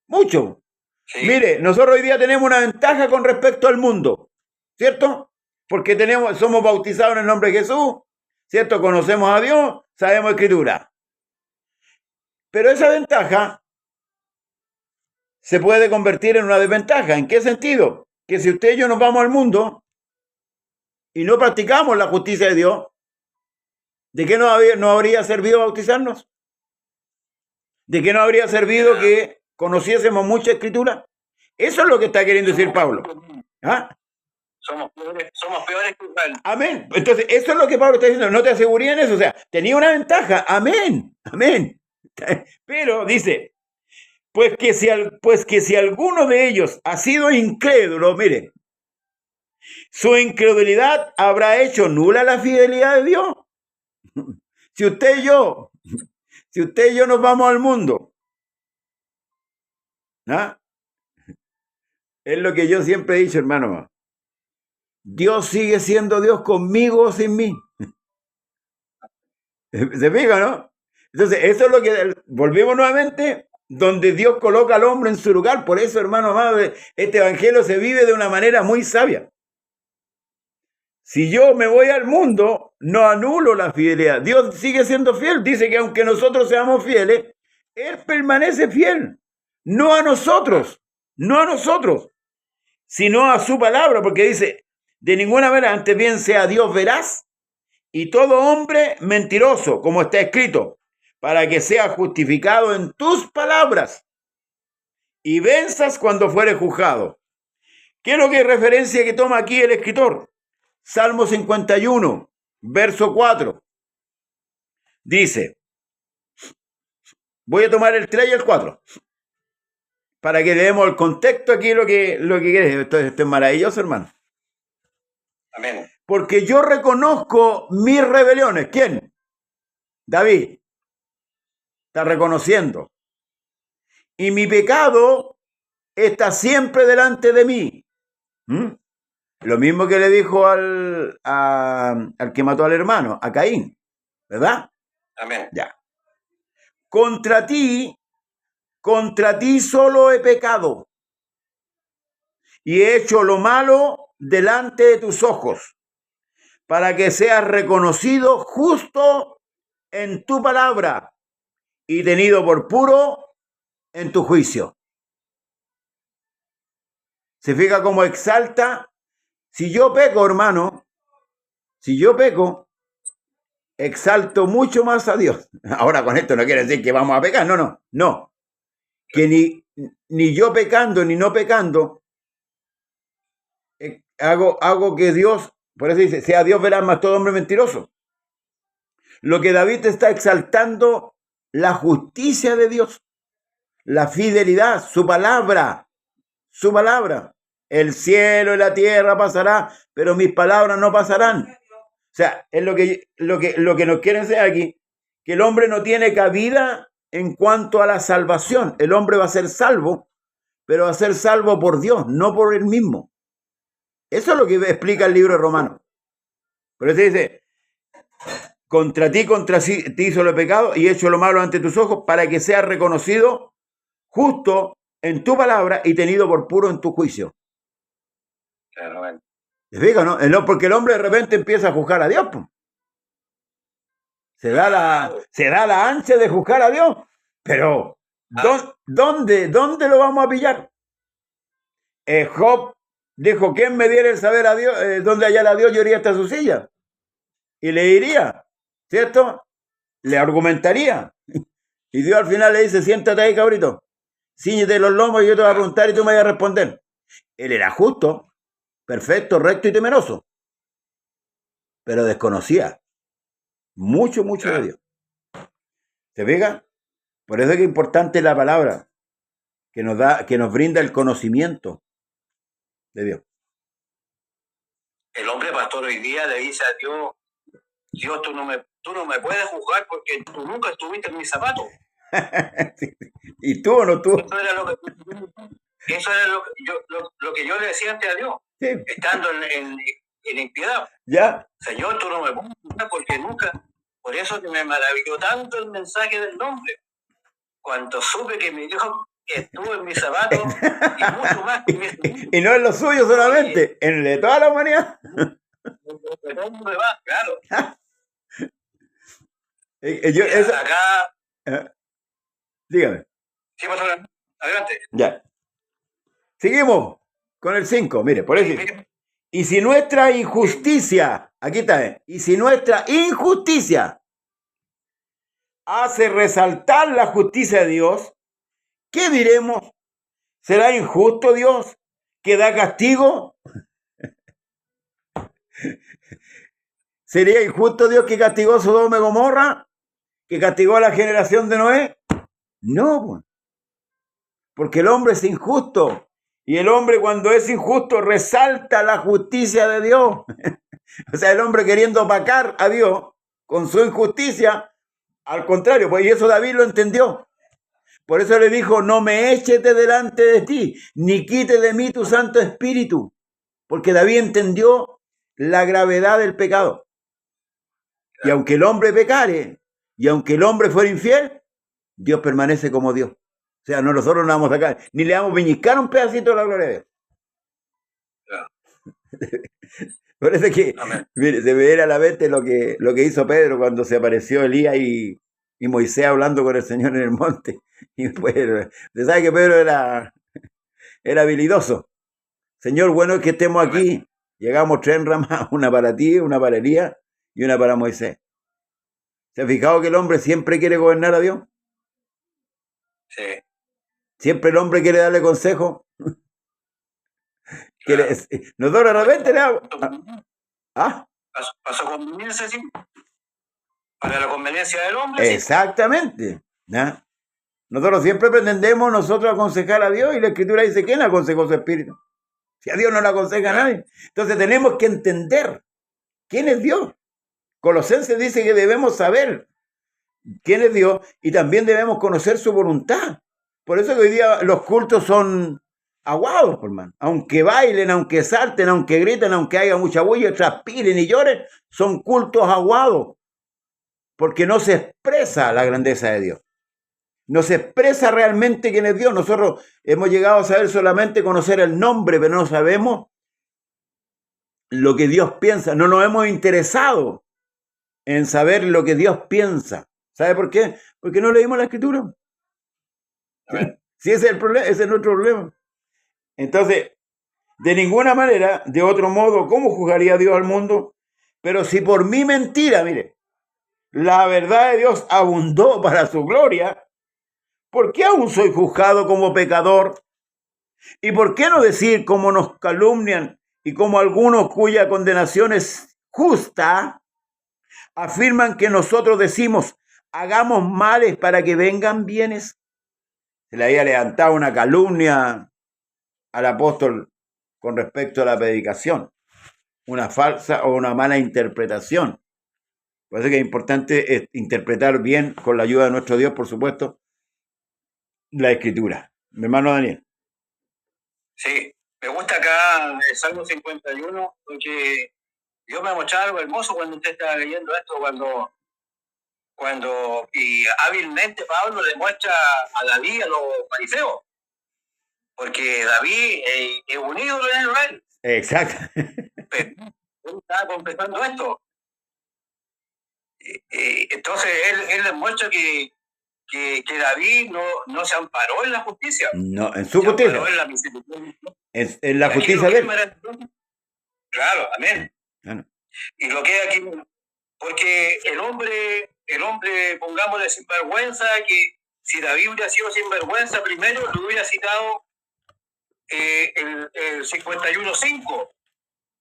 Mucho. Sí. Mire, nosotros hoy día tenemos una ventaja con respecto al mundo. ¿Cierto? Porque somos bautizados en el nombre de Jesús, ¿cierto? Conocemos a Dios, sabemos escritura. Pero esa ventaja se puede convertir en una desventaja. ¿En qué sentido? Que si usted y yo nos vamos al mundo y no practicamos la justicia de Dios, ¿de qué nos habría servido bautizarnos? ¿De qué nos habría servido que conociésemos mucha escritura? Eso es lo que está queriendo decir Pablo. ¿Ah? Somos peores que Israel. Amén. Entonces, eso es lo que Pablo está diciendo. No te aseguré en eso. O sea, tenía una ventaja. Amén. Amén. Pero dice, pues que si alguno de ellos ha sido incrédulo, mire, su incredulidad habrá hecho nula la fidelidad de Dios. Si usted y yo nos vamos al mundo, ¿ah? Es lo que yo siempre he dicho, hermano. Dios sigue siendo Dios conmigo o sin mí. ¿Se fija, no? Entonces, eso es lo que volvemos nuevamente, donde Dios coloca al hombre en su lugar. Por eso, hermano amado, este evangelio se vive de una manera muy sabia. Si yo me voy al mundo, no anulo la fidelidad. Dios sigue siendo fiel. Dice que aunque nosotros seamos fieles, Él permanece fiel. No a nosotros, sino a su palabra, porque dice, de ninguna manera, antes bien sea Dios veraz y todo hombre mentiroso, como está escrito, para que sea justificado en tus palabras y venzas cuando fuere juzgado. ¿Qué es lo que referencia que toma aquí el escritor? Salmo 51, verso 4. Dice, voy a tomar el 3 y el 4, para que le demos el contexto aquí lo que quiere. Esto es maravilloso, hermano. Amén. Porque yo reconozco mis rebeliones. ¿Quién? David. Está reconociendo. Y mi pecado está siempre delante de mí. Lo mismo que le dijo al que mató al hermano, a Caín. ¿Verdad? Amén. Ya. Contra ti solo he pecado y he hecho lo malo delante de tus ojos, para que seas reconocido justo en tu palabra y tenido por puro en tu juicio. ¿Se fija cómo exalta? Si yo peco, hermano, exalto mucho más a Dios. Ahora con esto no quiere decir que vamos a pecar, no. Que ni yo pecando ni no pecando, hago que Dios, por eso dice, sea Dios veraz más todo hombre mentiroso. Lo que David está exaltando, la justicia de Dios, la fidelidad, su palabra. El cielo y la tierra pasará, pero mis palabras no pasarán. O sea, es lo que nos quieren decir aquí, que el hombre no tiene cabida en cuanto a la salvación. El hombre va a ser salvo, pero va a ser salvo por Dios, no por él mismo. Eso es lo que explica el libro de Romanos. Por eso dice, contra ti solo he pecado y he hecho lo malo ante tus ojos, para que seas reconocido justo en tu palabra y tenido por puro en tu juicio. Claro. ¿Te fijas, no? Porque el hombre de repente empieza a juzgar a Dios. Se da la ansia de juzgar a Dios. Pero, ¿dónde lo vamos a pillar? Job dijo, ¿quién me diera el saber a Dios? ¿Dónde hallar a Dios? Yo iría hasta su silla. y le diría, ¿cierto? Le argumentaría. Y Dios al final le dice, siéntate ahí, cabrito, cíñete los lomos y yo te voy a preguntar y tú me vas a responder. Él era justo, perfecto, recto y temeroso, pero desconocía mucho de Dios. ¿Te fijas? Por eso es que es importante la palabra que nos brinda el conocimiento de Dios. El hombre pastor hoy día le dice a Dios, Dios, tú no me puedes juzgar porque tú nunca estuviste en mis zapatos. ¿Y tú o no tú? Eso era lo que yo le decía antes a Dios, sí, estando en impiedad. ¿Ya? Señor, tú no me puedes juzgar porque nunca. Por eso que me maravilló tanto el mensaje del nombre. Cuando supe que mi Dios estuvo en mis zapatos y mucho más. Y no en lo suyo solamente, en el de toda la humanidad. Claro. Acá. Dígame. Sí, adelante. Ya. Seguimos con el 5. Mire, por eso. Y si nuestra injusticia, aquí está, y si nuestra injusticia hace resaltar la justicia de Dios, ¿qué diremos? ¿Será injusto Dios que da castigo? ¿Sería injusto Dios que castigó a Sodoma y Gomorra? ¿Que castigó a la generación de Noé? No, porque el hombre es injusto. Y el hombre, cuando es injusto, resalta la justicia de Dios. O sea, el hombre queriendo opacar a Dios con su injusticia, al contrario, pues y eso David lo entendió. Por eso le dijo, no me eches de delante de ti, ni quite de mí tu Santo Espíritu. Porque David entendió la gravedad del pecado. Y aunque el hombre pecare, y aunque el hombre fuera infiel, Dios permanece como Dios. O sea, nosotros no vamos a sacar, ni le vamos a viñiscar un pedacito de la gloria de Dios. Por eso es que, mire, se me viene a la mente lo que hizo Pedro cuando se apareció Elías y Moisés hablando con el Señor en el monte. Y pues, usted sabe que Pedro era habilidoso. Señor, bueno es que estemos aquí. Llegamos 3 ramas, una para ti, una para Elías y una para Moisés. ¿Se ha fijado que el hombre siempre quiere gobernar a Dios? Sí. Siempre el hombre quiere darle consejo. Claro. Nosotros de repente le damos. ¿Ah? Pasó conveniencia, sí. Para la conveniencia del hombre. Exactamente. ¿No? Nosotros siempre pretendemos nosotros aconsejar a Dios y la Escritura dice, ¿quién aconsejó su espíritu? Si a Dios no le aconseja a nadie. Entonces tenemos que entender quién es Dios. Colosenses dice que debemos saber quién es Dios y también debemos conocer su voluntad. Por eso que hoy día los cultos son aguados, hermano. Aunque bailen, aunque salten, aunque griten, aunque haya mucha bulla, transpiren y lloren, son cultos aguados. Porque no se expresa la grandeza de Dios. No se expresa realmente quién es Dios. Nosotros hemos llegado a saber solamente conocer el nombre, pero no sabemos lo que Dios piensa. No nos hemos interesado en saber lo que Dios piensa. ¿Sabe por qué? Porque no leímos la Escritura. Sí, ese es el problema, ese es nuestro problema. Entonces, de ninguna manera, de otro modo, ¿cómo juzgaría Dios al mundo? Pero si por mi mentira, mire, la verdad de Dios abundó para su gloria, ¿por qué aún soy juzgado como pecador? ¿Y por qué no decir como nos calumnian y como algunos cuya condenación es justa, afirman que nosotros decimos, hagamos males para que vengan bienes? Se le había levantado una calumnia al apóstol con respecto a la predicación, una falsa o una mala interpretación. Por eso que es importante interpretar bien, con la ayuda de nuestro Dios, por supuesto, la Escritura. Mi hermano Daniel. Sí, me gusta acá el Salmo 51, porque yo me mostraba algo hermoso cuando usted estaba leyendo esto, cuando y hábilmente Pablo le muestra a David a los fariseos, porque David es un ídolo en Israel. Exacto. Pero él estaba confesando esto. Entonces él les muestra que David no se amparó en la justicia. No, en su justicia. En la justicia de él. Claro, amén. Claro. Y lo que hay aquí Porque el hombre, pongámosle sinvergüenza, que si David hubiera sido sinvergüenza primero, lo hubiera citado el 51:5.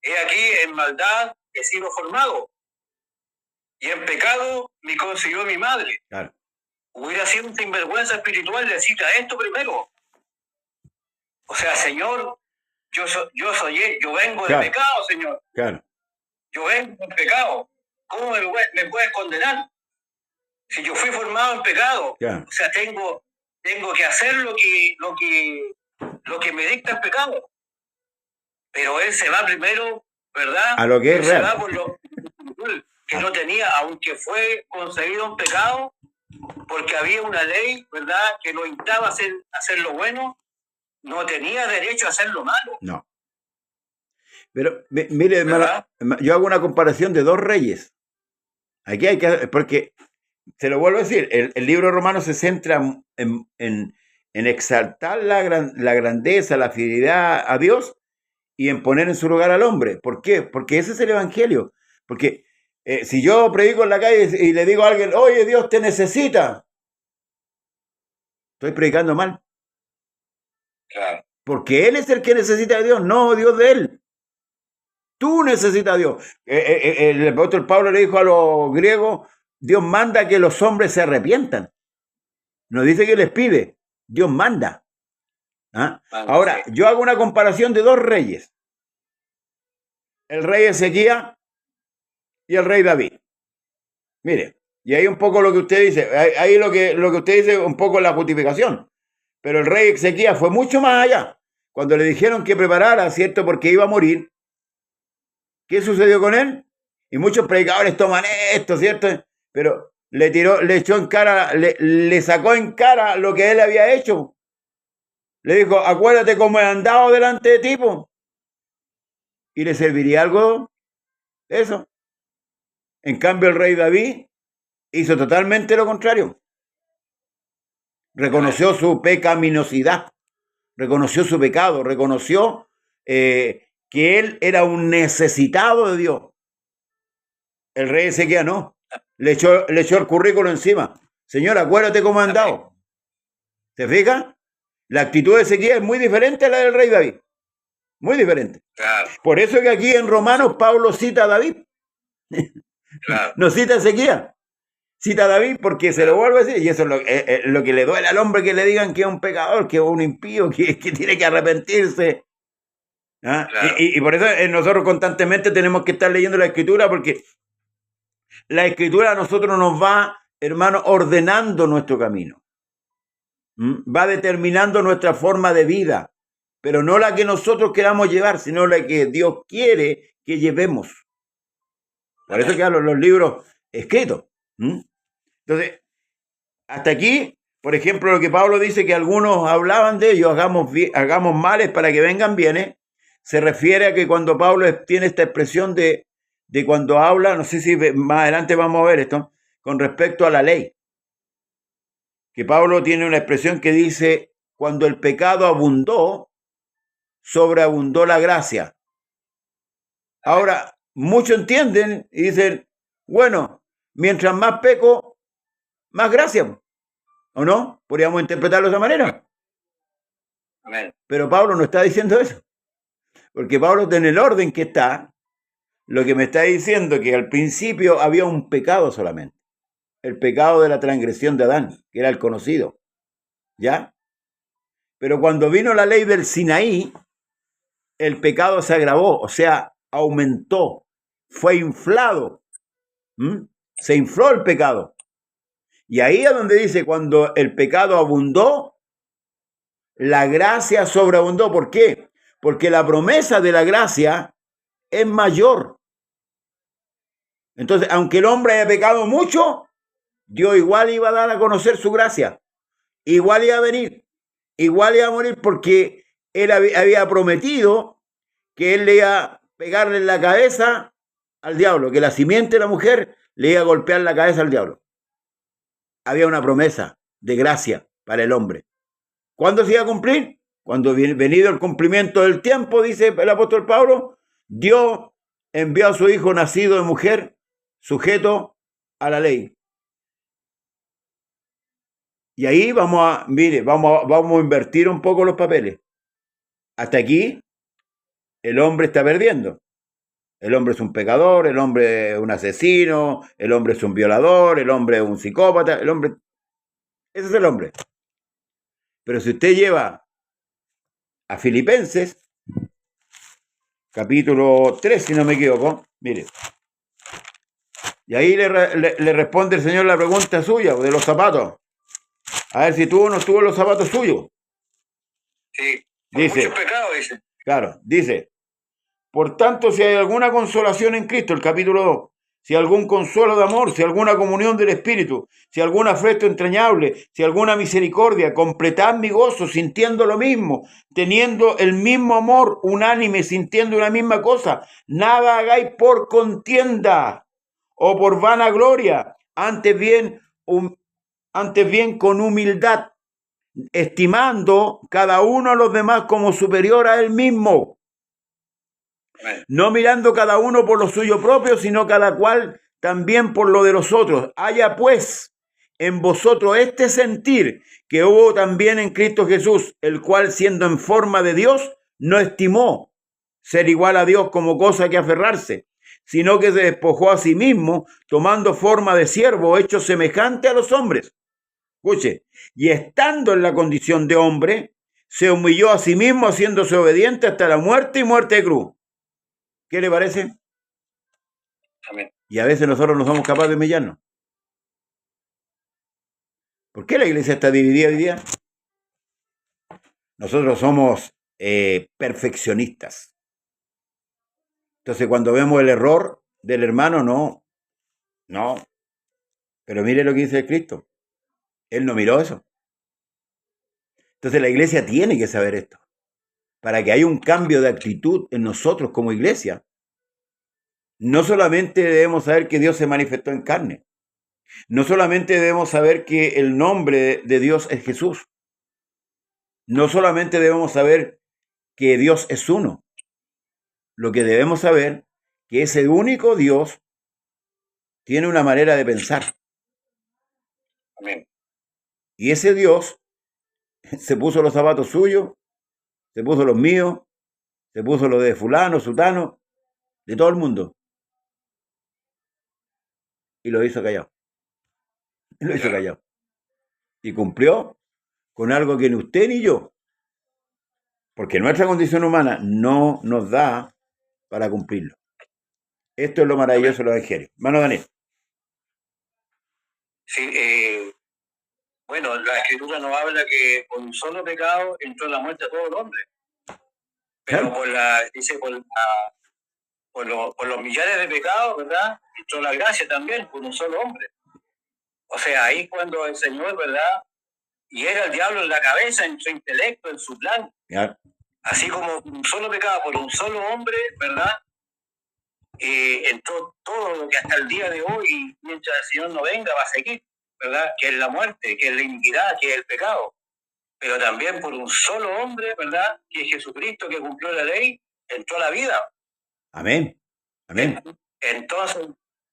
He aquí, en maldad he sido formado, y en pecado me concibió mi madre. Claro. Hubiera sido un sinvergüenza espiritual, le cita esto primero. O sea, Señor, yo vengo de pecado, Señor. Claro. Yo vengo de pecado. ¿Cómo me puedes condenar? Si yo fui formado en pecado. Claro. O sea, tengo que hacer lo que me dicta el pecado. Pero él se va primero, ¿verdad? A lo que es real. Se va por lo que no tenía, aunque fue concebido en pecado, porque había una ley, ¿verdad?, que lo instaba a hacer lo bueno, no tenía derecho a hacer lo malo. No. Pero, mire, hermano, yo hago una comparación de dos reyes. Aquí hay que, porque, se lo vuelvo a decir, el libro romano se centra en exaltar la grandeza, la fidelidad a Dios y en poner en su lugar al hombre. ¿Por qué? Porque ese es el evangelio. Porque si yo predico en la calle y le digo a alguien, oye, Dios te necesita, estoy predicando mal. Claro. Porque Él es el que necesita a Dios, no Dios de Él. Tú necesitas a Dios. El apóstol Pablo le dijo a los griegos, Dios manda que los hombres se arrepientan. No dice que les pide, Dios manda. ¿Ah? Ahora, yo hago una comparación de dos reyes. El rey Ezequías y el rey David. Mire, y ahí un poco lo que usted dice, ahí lo que usted dice un poco la justificación. Pero el rey Ezequías fue mucho más allá. Cuando le dijeron que preparara, ¿cierto? Porque iba a morir. ¿Qué sucedió con él? Y muchos predicadores toman esto, ¿cierto? Pero le echó en cara, le sacó en cara lo que él había hecho. Le dijo, acuérdate cómo he andado delante de ti, po. ¿Y le serviría algo eso? En cambio, el rey David hizo totalmente lo contrario. Reconoció su pecaminosidad, reconoció su pecado, reconoció que él era un necesitado de Dios. El rey Ezequías no. Le echó el currículo encima. Señor, acuérdate cómo he andado. ¿Te fijas? La actitud de Ezequías es muy diferente a la del rey David. Muy diferente. Claro. Por eso que aquí en Romanos Pablo cita a David. Claro. No cita a Ezequías. Cita a David porque se lo vuelve a decir. Y eso es lo que le duele al hombre, que le digan que es un pecador, que es un impío, que tiene que arrepentirse. ¿Ah? Claro. Y por eso nosotros constantemente tenemos que estar leyendo la Escritura, porque la Escritura a nosotros nos va, hermano, ordenando nuestro camino. Va determinando nuestra forma de vida, pero no la que nosotros queramos llevar, sino la que Dios quiere que llevemos. Por eso que hablo los libros escritos. Entonces, hasta aquí, por ejemplo, lo que Pablo dice que algunos hablaban de ellos, hagamos males para que vengan bienes, se refiere a que cuando Pablo tiene esta expresión de cuando habla, no sé si más adelante vamos a ver esto, con respecto a la ley. Que Pablo tiene una expresión que dice, cuando el pecado abundó, sobreabundó la gracia. Ahora, muchos entienden y dicen, bueno, mientras más peco, más gracia. ¿O no? Podríamos interpretarlo de esa manera. Amén. Pero Pablo no está diciendo eso. Porque Pablo, en el orden que está, lo que me está diciendo es que al principio había un pecado solamente. El pecado de la transgresión de Adán, que era el conocido. ¿Ya? Pero cuando vino la ley del Sinaí, el pecado se agravó, o sea, aumentó, fue inflado. Se infló el pecado. Y ahí es donde dice, cuando el pecado abundó, la gracia sobreabundó. ¿Por qué? Porque la promesa de la gracia es mayor. Entonces, aunque el hombre haya pecado mucho, Dios igual iba a dar a conocer su gracia. Igual iba a venir. Igual iba a morir, porque él había prometido que él le iba a pegarle en la cabeza al diablo, que la simiente de la mujer le iba a golpear la cabeza al diablo. Había una promesa de gracia para el hombre. ¿Cuándo se iba a cumplir? Cuando venido el cumplimiento del tiempo, dice el apóstol Pablo, Dios envió a su hijo nacido de mujer, sujeto a la ley. Y ahí vamos a invertir un poco los papeles. Hasta aquí, el hombre está perdiendo. El hombre es un pecador, el hombre es un asesino, el hombre es un violador, el hombre es un psicópata, el hombre... Ese es el hombre. Pero si usted lleva a Filipenses, capítulo 3, si no me equivoco, mire. Y ahí le responde el Señor la pregunta suya, de los zapatos. A ver si tuvo o no tuvo los zapatos suyos. Sí, dice, muchos pecados, dice. Claro, dice, por tanto, si hay alguna consolación en Cristo, el capítulo 2, si algún consuelo de amor, si alguna comunión del Espíritu, si algún afecto entrañable, si alguna misericordia, completad mi gozo, sintiendo lo mismo, teniendo el mismo amor, unánime, sintiendo una misma cosa. Nada hagáis por contienda o por vanagloria, antes bien con humildad, estimando cada uno a los demás como superior a él mismo, no mirando cada uno por lo suyo propio, sino cada cual también por lo de los otros. Haya pues en vosotros este sentir que hubo también en Cristo Jesús, el cual siendo en forma de Dios, no estimó ser igual a Dios como cosa que aferrarse, sino que se despojó a sí mismo, tomando forma de siervo, hecho semejante a los hombres. Escuche, y estando en la condición de hombre, se humilló a sí mismo, haciéndose obediente hasta la muerte y muerte de cruz. ¿Qué le parece? Amén. Y a veces nosotros no somos capaces de humillarnos. ¿Por qué la iglesia está dividida hoy día? Nosotros somos perfeccionistas. Entonces, cuando vemos el error del hermano, no. Pero mire lo que dice Cristo. Él no miró eso. Entonces, la iglesia tiene que saber esto. Para que haya un cambio de actitud en nosotros como iglesia, no solamente debemos saber que Dios se manifestó en carne, no solamente debemos saber que el nombre de Dios es Jesús, no solamente debemos saber que Dios es uno, lo que debemos saber que ese único Dios tiene una manera de pensar. Amén. Y ese Dios se puso los zapatos suyos, se puso los míos, se puso los de fulano, sutano, de todo el mundo. Y lo hizo callado. Y cumplió con algo que ni usted ni yo, porque nuestra condición humana no nos da para cumplirlo. Esto es lo maravilloso del Evangelio. Hermano Daniel. Sí, bueno, la Escritura nos habla que por un solo pecado entró la muerte a todo el hombre. Pero por los millares de pecados, ¿verdad? Entró la gracia también por un solo hombre. O sea, ahí cuando el Señor, ¿verdad? Y era el diablo en la cabeza, en su intelecto, en su plan. Ya. Así como un solo pecado por un solo hombre, ¿verdad? Entró todo lo que hasta el día de hoy, mientras el Señor no venga, va a seguir, ¿verdad? Que es la muerte, que es la iniquidad, que es el pecado. Pero también por un solo hombre, ¿verdad? Que es Jesucristo, que cumplió la ley, entró la vida. Amén. Amén. Entonces,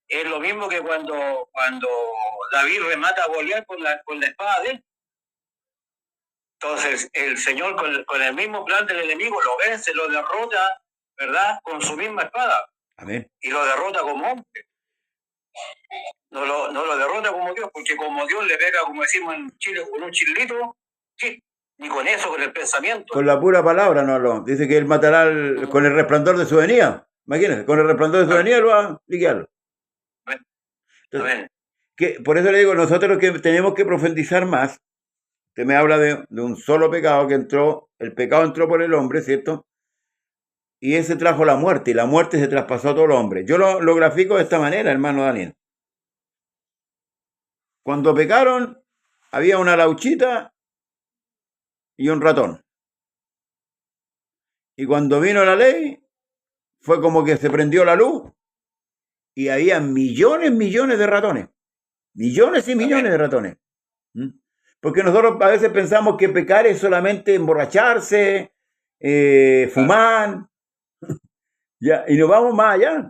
es lo mismo que cuando David remata a Goliat con la espada de él. Entonces, el Señor con el mismo plan del enemigo lo vence, lo derrota, ¿verdad? Con su misma espada. Amén. Y lo derrota como hombre. No lo derrota como Dios, porque como Dios le pega, como decimos en Chile, con un chilito, sí, ni con eso, con el pensamiento. Con la pura palabra no habló. Dice que él matará con el resplandor de su venida. Imagínense, con el resplandor de su venida él va a liquidarlo. Entonces, por eso le digo, nosotros que tenemos que profundizar más. Usted me habla de un solo pecado que entró, el pecado entró por el hombre, ¿cierto? Y ese trajo la muerte, y la muerte se traspasó a todo el hombre. Yo lo grafico de esta manera, hermano Daniel. Cuando pecaron, había una lauchita y un ratón. Y cuando vino la ley, fue como que se prendió la luz y había millones de ratones. Millones y millones de ratones. Porque nosotros a veces pensamos que pecar es solamente emborracharse, fumar, ya, y nos vamos más allá.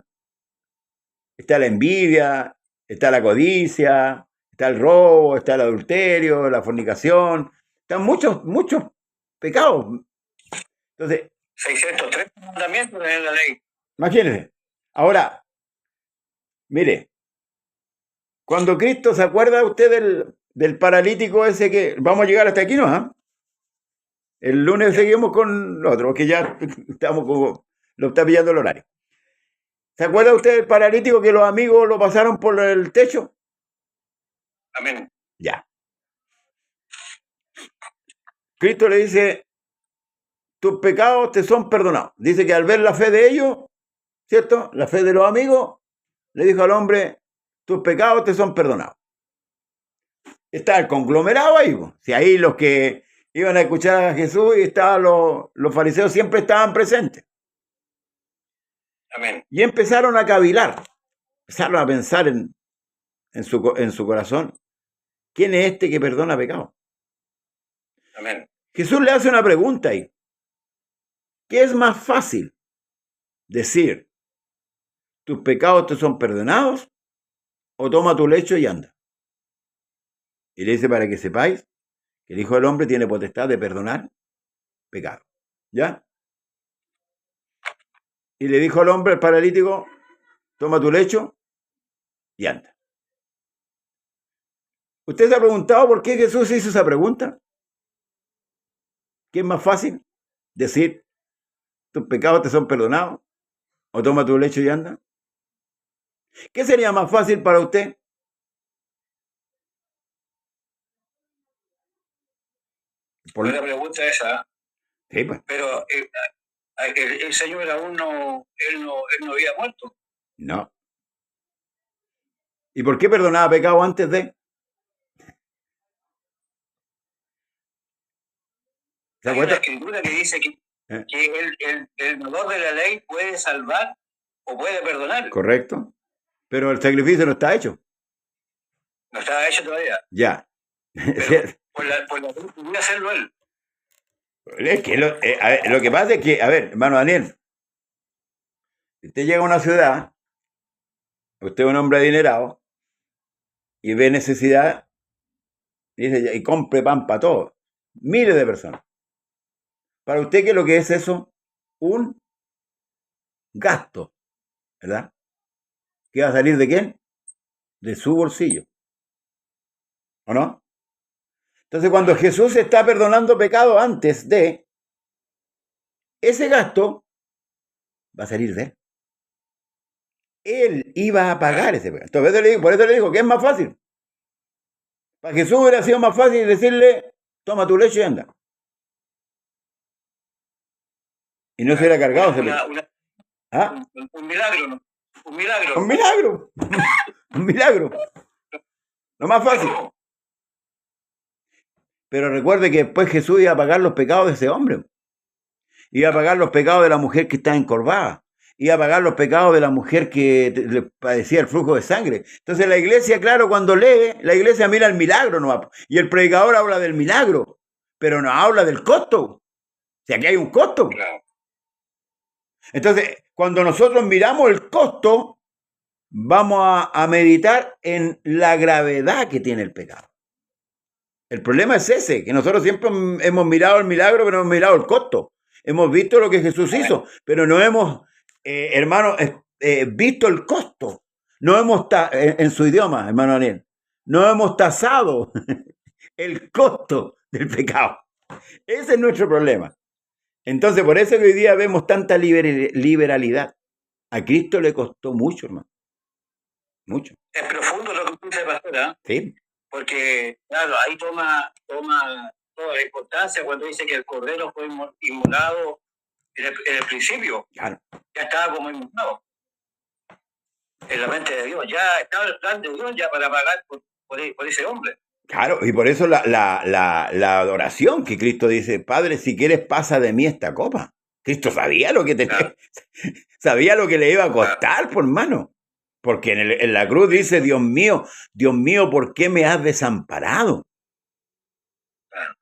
Está la envidia, está la codicia, está el robo, está el adulterio, la fornicación. Están muchos pecados. Entonces, 603 mandamientos en la ley. imagínense. Ahora, mire, cuando Cristo, ¿se acuerda usted del paralítico ese que... Vamos a llegar hasta aquí, ¿no? El lunes seguimos con lo otro, porque ya estamos como... Lo está pillando el horario. ¿Se acuerda usted del paralítico que los amigos lo pasaron por el techo? Amén. Ya. Cristo le dice, tus pecados te son perdonados. Dice que al ver la fe de ellos, ¿cierto? La fe de los amigos, le dijo al hombre, tus pecados te son perdonados. Está el conglomerado ahí. Si ahí los que iban a escuchar a Jesús y estaban los fariseos siempre estaban presentes. Amén. Y empezaron a cavilar, empezaron a pensar en su corazón, ¿quién es este que perdona pecados? Amén. Jesús le hace una pregunta ahí. ¿Qué es más fácil decir, tus pecados te son perdonados, o toma tu lecho y anda? Y le dice, para que sepáis que el Hijo del Hombre tiene potestad de perdonar pecados. ¿Ya? Y le dijo al hombre, el paralítico, toma tu lecho y anda. ¿Usted se ha preguntado por qué Jesús hizo esa pregunta? ¿Qué es más fácil decir, tus pecados te son perdonados, o toma tu lecho y anda? ¿Qué sería más fácil para usted? Buena pregunta esa. Sí, pues. Pero el Señor aún no había muerto. No. ¿Y por qué perdonaba pecado antes de? ¿Se Hay una acuerda? escritura que dice que el dador de la ley puede salvar o puede perdonar. Correcto. Pero el sacrificio no está hecho. No estaba hecho todavía. Ya. Pero por la ley podía hacerlo él. Es que lo que pasa es que, a ver, hermano Daniel, usted llega a una ciudad, usted es un hombre adinerado, y ve necesidad, y compre pan para todos. Miles de personas. Para usted, ¿qué es lo que es eso? Un gasto, ¿verdad? ¿Qué va a salir de quién? De su bolsillo. ¿O no? Entonces, cuando Jesús está perdonando pecado antes de, ese gasto va a salir de él. Él iba a pagar ese pecado. Entonces, por eso le digo que es más fácil. Para Jesús hubiera sido más fácil decirle, toma tu leche y anda. Y no se hubiera cargado ese pecado. ¿Ah? Un milagro, ¿no? Un milagro. Un milagro. Un milagro. Lo más fácil. Pero recuerde que después Jesús iba a pagar los pecados de ese hombre. Iba a pagar los pecados de la mujer que está encorvada. Iba a pagar los pecados de la mujer que le padecía el flujo de sangre. Entonces la iglesia, claro, cuando lee, la iglesia mira el milagro, ¿no? Y el predicador habla del milagro, pero no habla del costo. O sea, aquí hay un costo. Entonces, cuando nosotros miramos el costo, vamos a meditar en la gravedad que tiene el pecado. El problema es ese, que nosotros siempre hemos mirado el milagro, pero no hemos mirado el costo. Hemos visto lo que Jesús hizo, pero no hemos, hermano, visto el costo. No hemos, en su idioma, hermano Daniel, no hemos tasado el costo del pecado. Ese es nuestro problema. Entonces, por eso que hoy día vemos tanta liberalidad. A Cristo le costó mucho, hermano. Mucho. Es profundo lo que dice, pastora. Sí. Porque, claro, ahí toma toda la importancia cuando dice que el cordero fue inmolado en el principio. Claro. Ya estaba como inmolado. En la mente de Dios. Ya estaba el plan de Dios ya para pagar por ese hombre. Claro, y por eso la adoración que Cristo dice, Padre, si quieres pasa de mí esta copa. Cristo sabía lo que tenía, claro. Sabía lo que le iba a costar, por mano. Porque en la cruz dice, Dios mío, ¿por qué me has desamparado?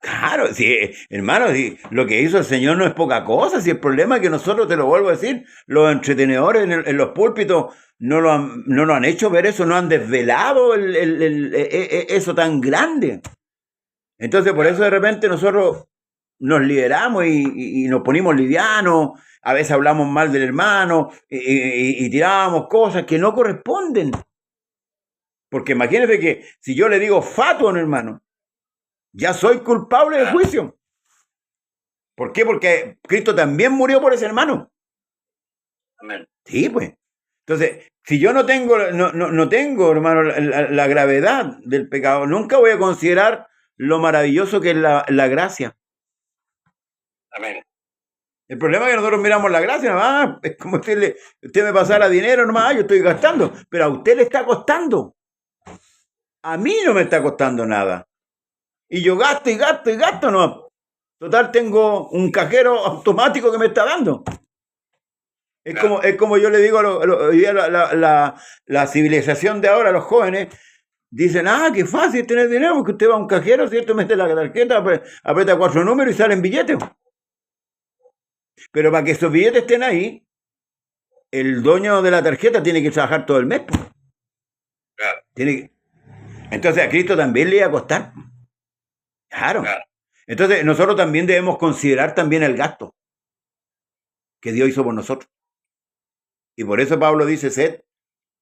Claro, sí, hermano, sí, lo que hizo el Señor no es poca cosa. Si el problema es que nosotros, te lo vuelvo a decir, los entretenedores en los púlpitos no lo han hecho ver eso, no han desvelado eso tan grande. Entonces, por eso de repente nosotros nos liberamos y nos ponemos livianos, a veces hablamos mal del hermano y tiramos cosas que no corresponden. Porque imagínense que si yo le digo fatuo a un hermano, ya soy culpable de juicio. ¿Por qué? Porque Cristo también murió por ese hermano. Amén. Sí, pues. Entonces, si yo no tengo, hermano, la gravedad del pecado, nunca voy a considerar lo maravilloso que es la gracia. Amén. El problema es que nosotros miramos la gracia, nomás, es como decirle, usted me pasara dinero nomás, yo estoy gastando, pero a usted le está costando. A mí no me está costando nada. Y yo gasto y gasto y gasto, no. Total, tengo un cajero automático que me está dando. Es como yo le digo hoy día la civilización de ahora, los jóvenes, dicen, qué fácil tener dinero, porque usted va a un cajero, ¿cierto? Mete la tarjeta, aprieta 4 números y salen billetes. Pero para que esos billetes estén ahí, el dueño de la tarjeta tiene que trabajar todo el mes. Entonces a Cristo también le iba a costar. Claro. Entonces nosotros también debemos considerar también el gasto que Dios hizo por nosotros. Y por eso Pablo dice, sed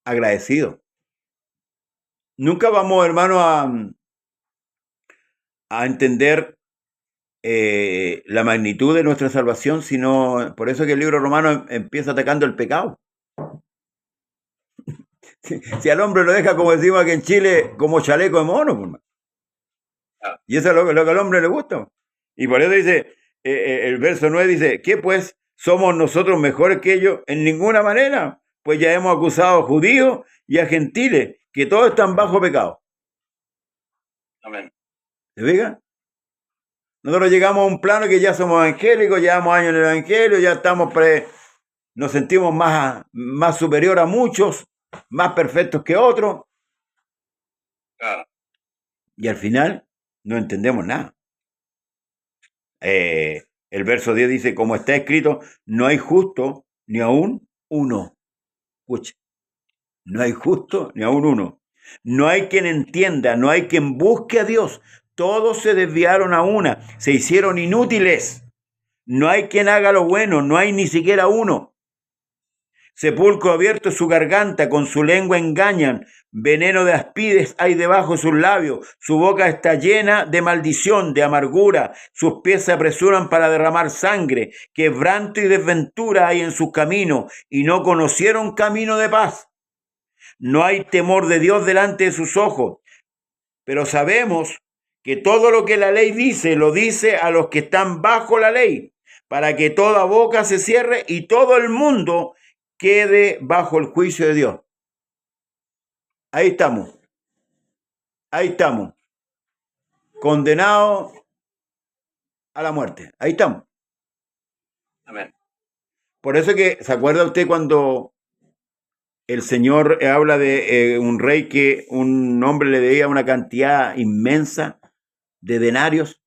agradecido. Nunca vamos, hermano, a entender la magnitud de nuestra salvación, sino por eso que el libro romano empieza atacando el pecado. Si al hombre lo deja, como decimos aquí en Chile, como chaleco de mono, pues, y eso es lo que al hombre le gusta. Y por eso dice, el verso 9 dice, ¿qué pues? ¿Somos nosotros mejores que ellos? En ninguna manera, pues ya hemos acusado a judíos y a gentiles, que todos están bajo pecado. Amén. ¿Se fija? Nosotros llegamos a un plano que ya somos evangélicos, llevamos años en el evangelio, ya estamos nos sentimos más superior a muchos, más perfectos que otros. Claro. Y al final no entendemos nada. El verso 10 dice, como está escrito, no hay justo ni aún uno. Escucha, no hay justo ni aún uno. No hay quien entienda, no hay quien busque a Dios. Todos se desviaron a una, se hicieron inútiles. No hay quien haga lo bueno, no hay ni siquiera uno. Sepulcro abierto es su garganta, con su lengua engañan. Veneno de aspides hay debajo de sus labios. Su boca está llena de maldición, de amargura. Sus pies se apresuran para derramar sangre. Quebranto y desventura hay en sus caminos, y no conocieron camino de paz. No hay temor de Dios delante de sus ojos. Pero sabemos que todo lo que la ley dice, lo dice a los que están bajo la ley, para que toda boca se cierre y todo el mundo quede bajo el juicio de Dios. Ahí estamos. Ahí estamos. Condenados a la muerte. Ahí estamos. Amén. Por eso que, ¿se acuerda usted cuando el Señor habla de un rey que un hombre le debía una cantidad inmensa de denarios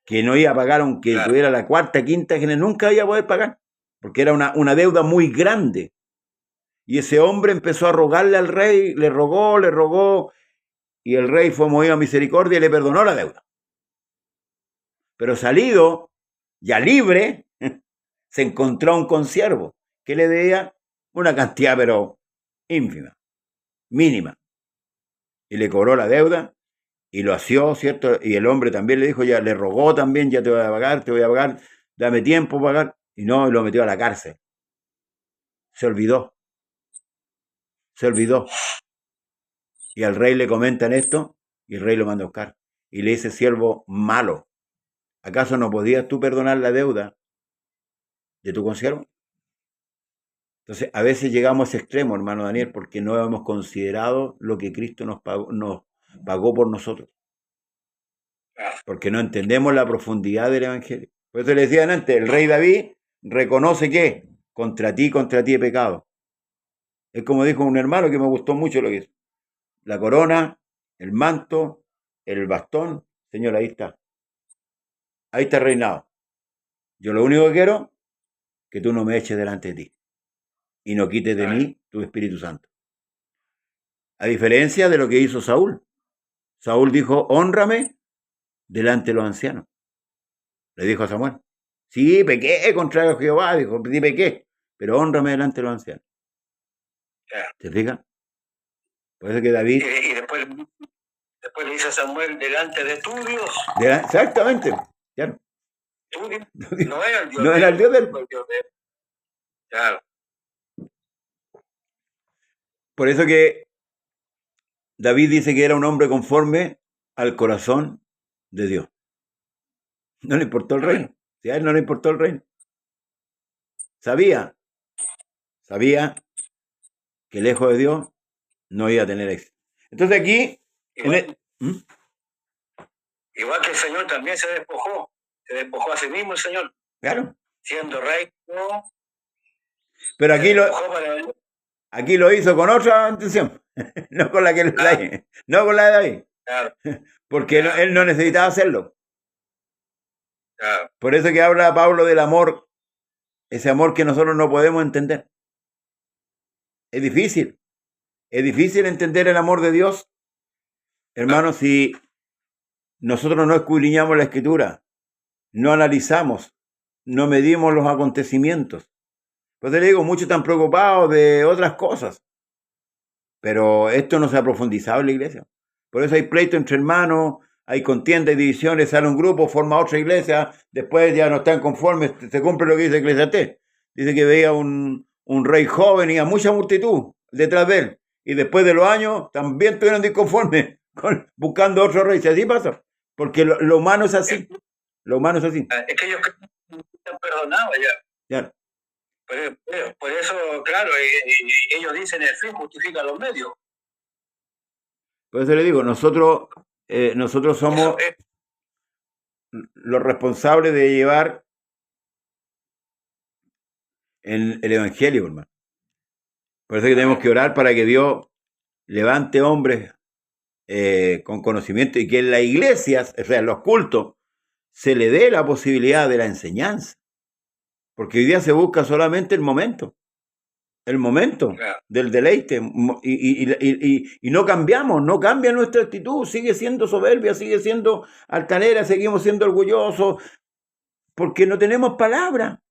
que no iba a pagar aunque tuviera la cuarta, quinta, que nunca iba a poder pagar? Porque era una deuda muy grande. Y ese hombre empezó a rogarle al rey, le rogó, y el rey fue movido a misericordia y le perdonó la deuda. Pero salido, ya libre, se encontró un consiervo que le debía una cantidad, pero ínfima, mínima. Y le cobró la deuda y lo asió, ¿cierto? Y el hombre también le dijo, ya le rogó también, ya te voy a pagar, dame tiempo para pagar. Y no, lo metió a la cárcel. Se olvidó. Y al rey le comentan esto y el rey lo manda a buscar. Y le dice, siervo malo, ¿acaso no podías tú perdonar la deuda de tu consiervo? Entonces, a veces llegamos a ese extremo, hermano Daniel, porque no hemos considerado lo que Cristo nos pagó por nosotros. Porque no entendemos la profundidad del Evangelio. Por eso le decían antes, el rey David reconoce que contra ti he pecado. Es como dijo un hermano que me gustó mucho lo que hizo. La corona, el manto, el bastón, Señor, ahí está. ahí está reinado. Yo lo único que quiero es que tú no me eches delante de ti y no quites de mí tu Espíritu Santo. A diferencia de lo que hizo Saúl. Saúl dijo, hónrame delante de los ancianos. Le dijo a Samuel. Sí, pequé contra Jehová, dijo, sí pequé, pero hónrame delante de los ancianos. ¿Te fijas? Por eso que David... Y después le dice a Samuel, delante de tu Dios. Exactamente, claro. Tu Dios. No era el Dios no era el Dios del... Claro. Por eso que David dice que era un hombre conforme al corazón de Dios. No le importó el reino. Si a él no le importó el reino. Sabía que lejos de Dios no iba a tener éxito. Entonces aquí... Igual que el Señor también se despojó a sí mismo el Señor. Claro. Siendo rey, no. Pero aquí lo hizo con otra intención. No con la que no con la de David. Claro. Porque él no necesitaba hacerlo. Claro. Por eso que habla Pablo del amor, ese amor que nosotros no podemos entender. Es difícil entender el amor de Dios, hermanos, si nosotros no escudriñamos la Escritura, no analizamos, no medimos los acontecimientos. Pues te digo, muchos están preocupados de otras cosas, pero esto no se ha profundizado en la iglesia. Por eso hay pleito entre hermanos, hay contienda, hay divisiones, sale un grupo, forma otra iglesia, después ya no están conformes, se cumple lo que dice Eclesiastés. Dice que veía un rey joven y a mucha multitud detrás de él, y después de los años también estuvieron disconformes, buscando otro rey. Si así pasa, porque lo humano es así. Lo humano es así. Es que ellos están perdonados ya. Por eso, claro, ellos dicen el fin justifica los medios. Por eso le digo, nosotros somos los responsables de llevar el evangelio, hermano. Por eso que tenemos que orar para que Dios levante hombres con conocimiento y que en las iglesias, o sea, en los cultos, se le dé la posibilidad de la enseñanza. Porque hoy día se busca solamente el momento del deleite, y no cambiamos, no cambia nuestra actitud, sigue siendo soberbia, sigue siendo altanera, seguimos siendo orgullosos, porque no tenemos palabra,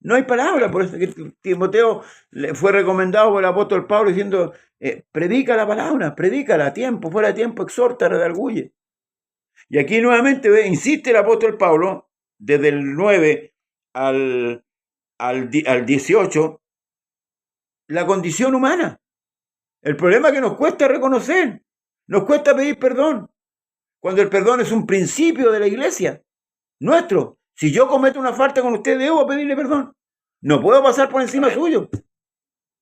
no hay palabra. Por eso que Timoteo le fue recomendado por el apóstol Pablo diciendo, predica la palabra, predícala a tiempo, fuera de tiempo, exhorta, redarguye. Y aquí nuevamente insiste el apóstol Pablo, desde el 9 al 18, la condición humana. El problema que nos cuesta reconocer, nos cuesta pedir perdón, cuando el perdón es un principio de la iglesia, nuestro. Si yo cometo una falta con usted, debo pedirle perdón. No puedo pasar por encima suyo,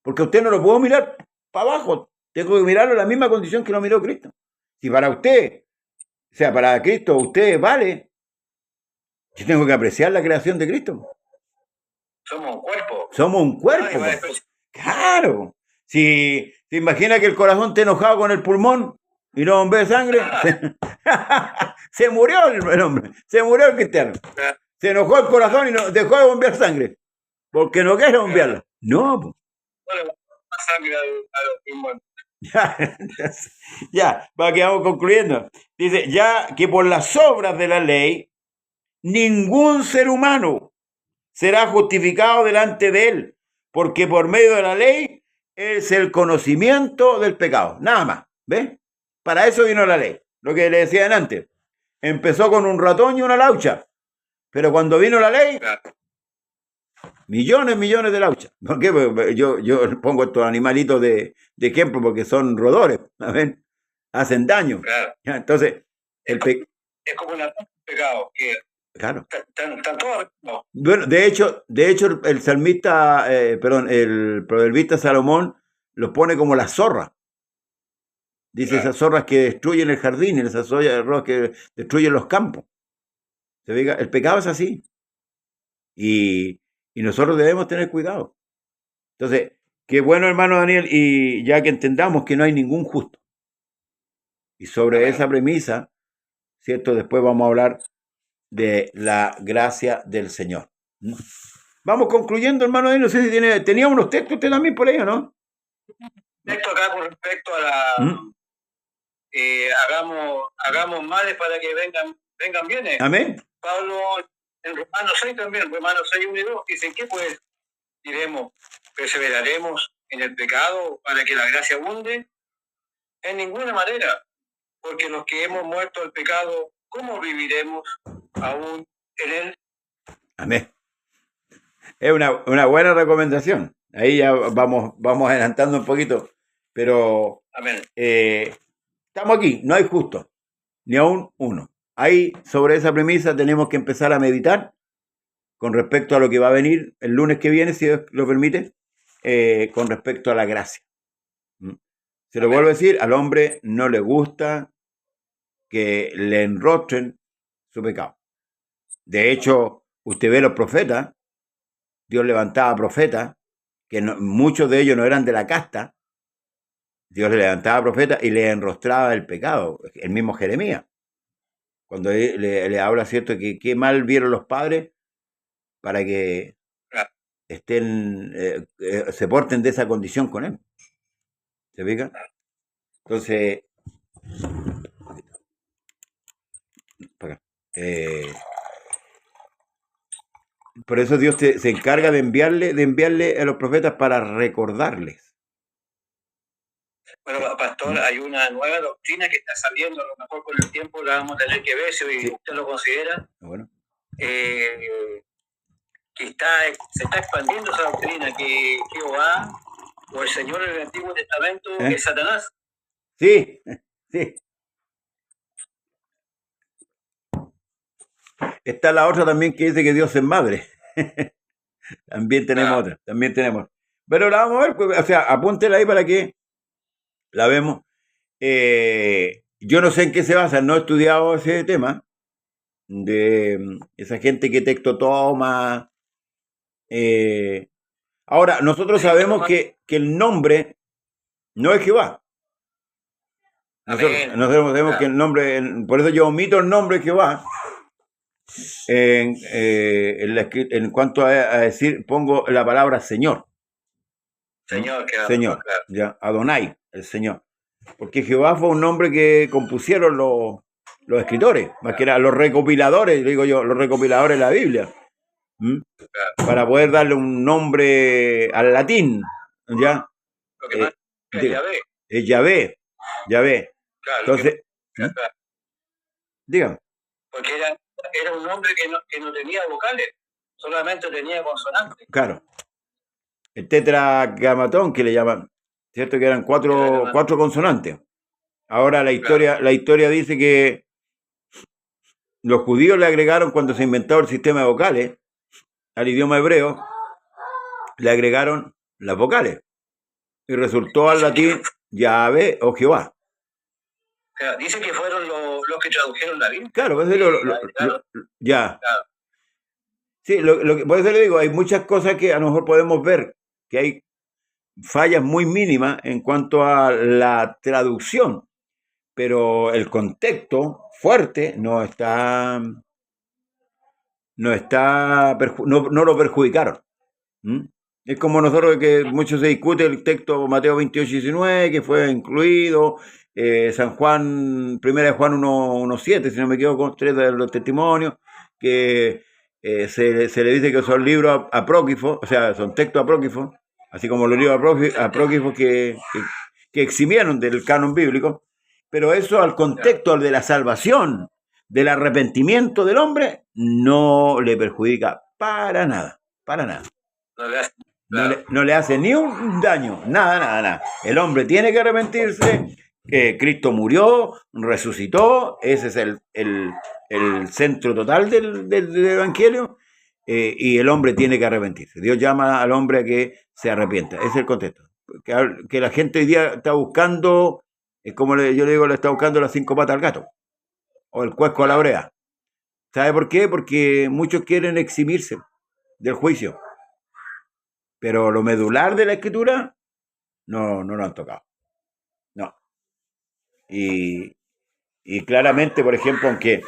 porque usted no lo puedo mirar para abajo, tengo que mirarlo en la misma condición que lo miró Cristo. Si para usted, o sea, para Cristo usted vale, yo tengo que apreciar la creación de Cristo. Somos un cuerpo. Somos un cuerpo. Claro. Si te imaginas que el corazón esté enojado con el pulmón y no bombea sangre, se murió el hombre, se murió el cristiano. Se enojó el corazón y no dejó de bombear sangre, porque no quiere bombearla. No. Bueno, más sangre a los pulmones. Ya, para que vamos concluyendo. Dice, ya que por las obras de la ley, ningún ser humano será justificado delante de él, porque por medio de la ley es el conocimiento del pecado, nada más, ¿ves? Para eso vino la ley, lo que le decían antes. Empezó con un ratón y una laucha, pero cuando vino la ley, millones de lauchas. ¿Por qué? Porque yo pongo estos animalitos de ejemplo porque son roedores, ¿ven? Hacen daño. Claro. Entonces, es como un pecado que... Claro. Están todos. No. Bueno, de hecho, el salmista, el proverbista Salomón los pone como las zorras. Dice, claro, esas zorras que destruyen el jardín, esas zorras que destruyen los campos. ¿Se ve? El pecado es así. Y nosotros debemos tener cuidado. Entonces, qué bueno, hermano Daniel, y ya que entendamos que no hay ningún justo. Y sobre esa premisa, ¿cierto? Después vamos a hablar de la gracia del Señor. Vamos concluyendo, hermano. No sé si tenía unos textos usted también por ahí, ¿o no? Texto acá con respecto a la... hagamos males para que vengan bienes. Amén. Pablo en Romanos 6 también, Romanos 6, 1 y 2, dice, ¿qué pues diremos? ¿Perseveraremos en el pecado para que la gracia abunde? En ninguna manera, porque los que hemos muerto al pecado, ¿cómo viviremos aún en él? Amén. Es una buena recomendación. Ahí ya vamos adelantando un poquito, pero Amén. Estamos aquí, no hay justo, ni aún uno. Ahí, sobre esa premisa, tenemos que empezar a meditar con respecto a lo que va a venir el lunes que viene, si Dios lo permite, con respecto a la gracia. Se lo vuelvo a decir, al hombre no le gusta que le enrostren su pecado. De hecho, usted ve los profetas, Dios levantaba profetas, que muchos de ellos no eran de la casta. Dios le levantaba profetas y le enrostraba el pecado. El mismo Jeremías, cuando le habla, ¿cierto?, que qué mal vieron los padres para que estén, se porten de esa condición con él. ¿Se fija? Entonces, por eso Dios se encarga de enviarle a los profetas para recordarles. Bueno, pastor, hay una nueva doctrina que está saliendo, a lo mejor con el tiempo la vamos a tener que ver, si usted lo considera. Bueno. Que se está expandiendo esa doctrina, que Jehová o el Señor en el Antiguo Testamento es Satanás. Sí, sí. Está la otra también que dice que Dios es madre. También tenemos otra, también tenemos. Pero la vamos a ver, pues, o sea, apúntela ahí para que la vemos. Yo no sé en qué se basa, no he estudiado ese tema de esa gente que texto toma. Ahora, nosotros sabemos que el nombre no es Jehová. Nosotros sabemos que el nombre, por eso yo omito el nombre de Jehová. En cuanto a decir, pongo la palabra Señor. Señor, Señor, claro. Ya, Adonai, el Señor. Porque Jehová fue un nombre que compusieron los escritores, más que eran los recopiladores, digo yo, los recopiladores de la Biblia. Para poder darle un nombre al latín, ¿ya? Lo que más es Yahvé. Es Yahvé, Yahvé. Claro, entonces, dígame. Porque era un nombre que no tenía vocales, solamente tenía consonantes. Claro. El tetragramatón que le llaman, ¿cierto? Que eran cuatro consonantes. Ahora la historia dice que los judíos le agregaron, cuando se inventó el sistema de vocales al idioma hebreo, le agregaron las vocales y resultó al latín Yahvé o Jehová. Claro, dice que fueron los que tradujeron la Biblia. Claro, pues ya. Claro. Sí, por eso le digo, hay muchas cosas que a lo mejor podemos ver, que hay fallas muy mínimas en cuanto a la traducción, pero el contexto fuerte no lo perjudicaron. Es como nosotros, que mucho se discute el texto Mateo 28:19, que fue incluido, San Juan, 1 de Juan 1:7, si no me equivoco, 3 de los testimonios, que se le dice que son libros apócrifos, o sea, son textos apócrifos, así como los libros apócrifos que eximieron del canon bíblico, pero eso al contexto de la salvación, del arrepentimiento del hombre, no le perjudica para nada, para nada. No le hace ni un daño, nada. El hombre tiene que arrepentirse, Cristo murió, resucitó, ese es el centro total del Evangelio, y el hombre tiene que arrepentirse. Dios llama al hombre a que se arrepienta, ese es el contexto. Que la gente hoy día está buscando, es como yo le digo, le está buscando las 5 patas al gato, o el cuesco a la brea. ¿Sabe por qué? Porque muchos quieren eximirse del juicio, pero lo medular de la escritura no lo han tocado. No. Y claramente, por ejemplo, aunque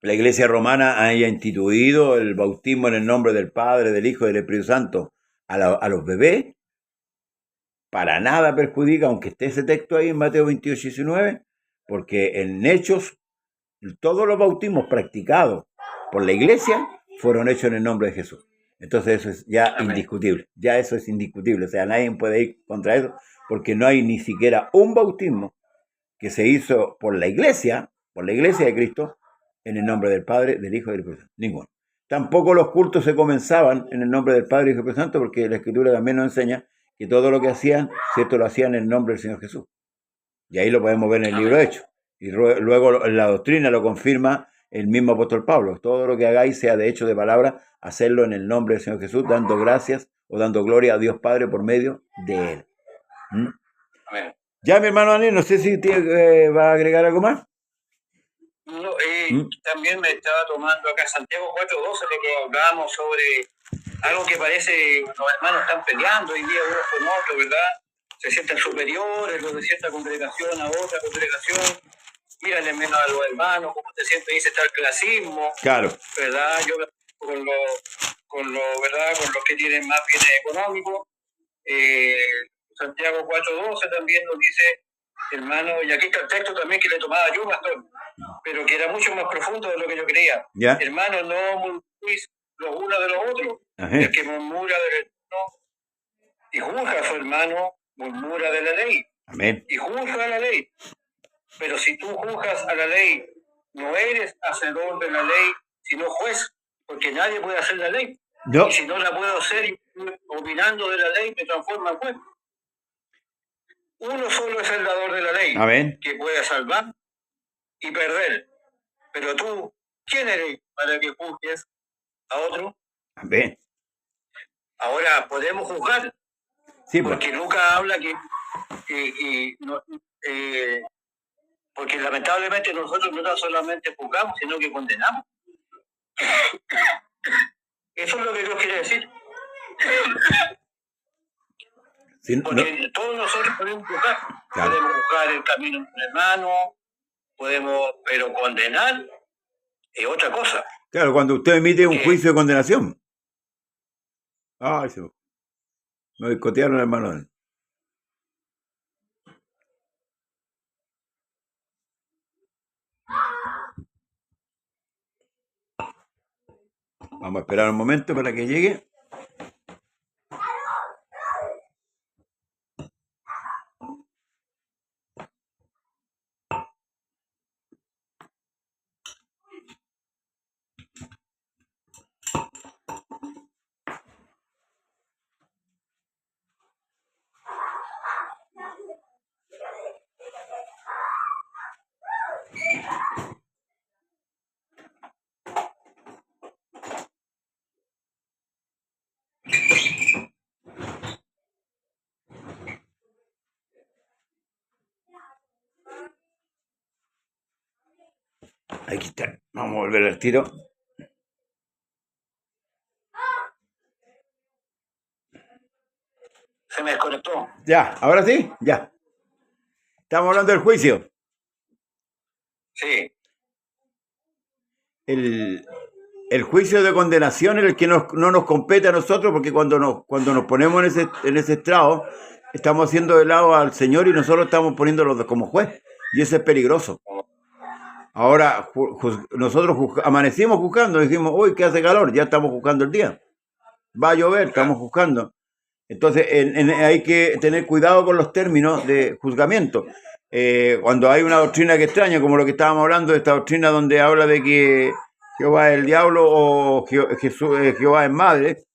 la Iglesia romana haya instituido el bautismo en el nombre del Padre, del Hijo y del Espíritu Santo a los bebés, para nada perjudica, aunque esté ese texto ahí en Mateo 28, 19, porque en Hechos todos los bautismos practicados por la Iglesia fueron hechos en el nombre de Jesús. Entonces eso es ya indiscutible, ya eso es indiscutible, o sea, nadie puede ir contra eso, porque no hay ni siquiera un bautismo que se hizo por la Iglesia de Cristo, en el nombre del Padre, del Hijo y del Espíritu Santo. Ninguno. Tampoco los cultos se comenzaban en el nombre del Padre y del Espíritu Santo, porque la Escritura también nos enseña que todo lo que hacían, ¿cierto?, lo hacían en el nombre del Señor Jesús. Y ahí lo podemos ver en el libro de Hechos. Y luego la doctrina lo confirma el mismo apóstol Pablo. Todo lo que hagáis, sea de hecho de palabra, hacerlo en el nombre del Señor Jesús, dando gracias o dando gloria a Dios Padre por medio de Él. ¿Mm? Amén. Ya, mi hermano Daniel, no sé si va a agregar algo más. No, también me estaba tomando acá Santiago 4:12, de que hablábamos sobre algo que parece los hermanos están peleando hoy día uno con otro, ¿verdad? Se sienten superiores los de cierta congregación a otra congregación. Mírenle menos a los hermanos, como te siempre dice, está el clasismo. Claro. ¿Verdad? Yo con ¿verdad? Con los que tienen más bienes económicos. Santiago 4:12 también nos dice, hermano, y aquí está el texto también que le tomaba yo, pastor, pero que era mucho más profundo de lo que yo creía. ¿Ya? Hermano, no murmuréis los unos de los otros. Ajá. El que murmura del hermano y juzga a su hermano, murmura de la ley. Amén. Y juzga a la ley. Pero si tú juzgas a la ley, no eres hacedor de la ley, sino juez, porque nadie puede hacer la ley. No. Y si no la puedo hacer opinando de la ley, me transforma en juez. Uno solo es el dador de la ley, Amén, que puede salvar y perder. Pero tú, ¿quién eres para que juzgues a otro? amén. Ahora, podemos juzgar, Sí, pues. porque Lucas habla porque lamentablemente nosotros no solamente juzgamos, sino que condenamos. Eso es lo que Dios quiere decir. Sí, porque todos nosotros podemos juzgar. Claro. Podemos juzgar el camino de un hermano, pero condenar es otra cosa. Claro, cuando usted emite un juicio de condenación. Ay, se me boicotearon, hermano. Vamos a esperar un momento para que llegue. Aquí está. Vamos a volver al tiro. Se me desconectó. Ya, ahora sí, ya. Estamos hablando del juicio. Sí. El juicio de condenación es el que no nos compete a nosotros, porque cuando nos ponemos en ese estrado, estamos haciendo de lado al Señor y nosotros estamos poniéndolo como juez. Y eso es peligroso. Ahora, nosotros amanecimos juzgando, dijimos, uy, que hace calor, ya estamos juzgando el día. Va a llover, estamos juzgando. Entonces, hay que tener cuidado con los términos de juzgamiento. Cuando hay una doctrina que extraña, como lo que estábamos hablando, de esta doctrina donde habla de que Jehová es el diablo o Jehová es madre,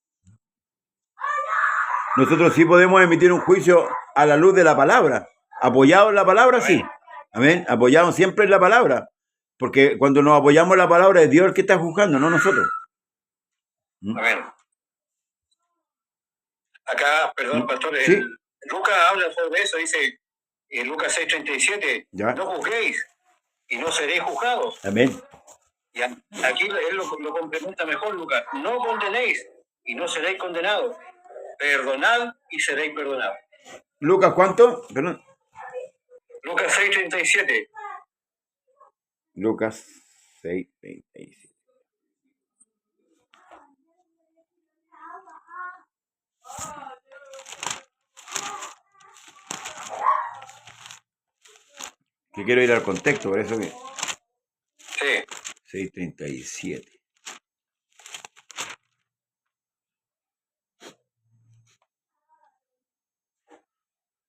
nosotros sí podemos emitir un juicio a la luz de la palabra. Apoyado en la palabra, sí. Amén. Apoyado siempre en la palabra. Porque cuando nos apoyamos en la palabra, es Dios el que está juzgando, no nosotros. Amén. Acá, perdón, pastor, ¿sí? Lucas habla sobre eso, dice en Lucas 6:37, no juzguéis y no seréis juzgados. Amén. Y aquí él lo complementa mejor, Lucas, no condenéis y no seréis condenados, perdonad y seréis perdonados. Lucas, ¿cuánto? Perdón. Lucas 6:37. Lucas 6:37. Que quiero ir al contexto, por eso que... Sí. 6:37.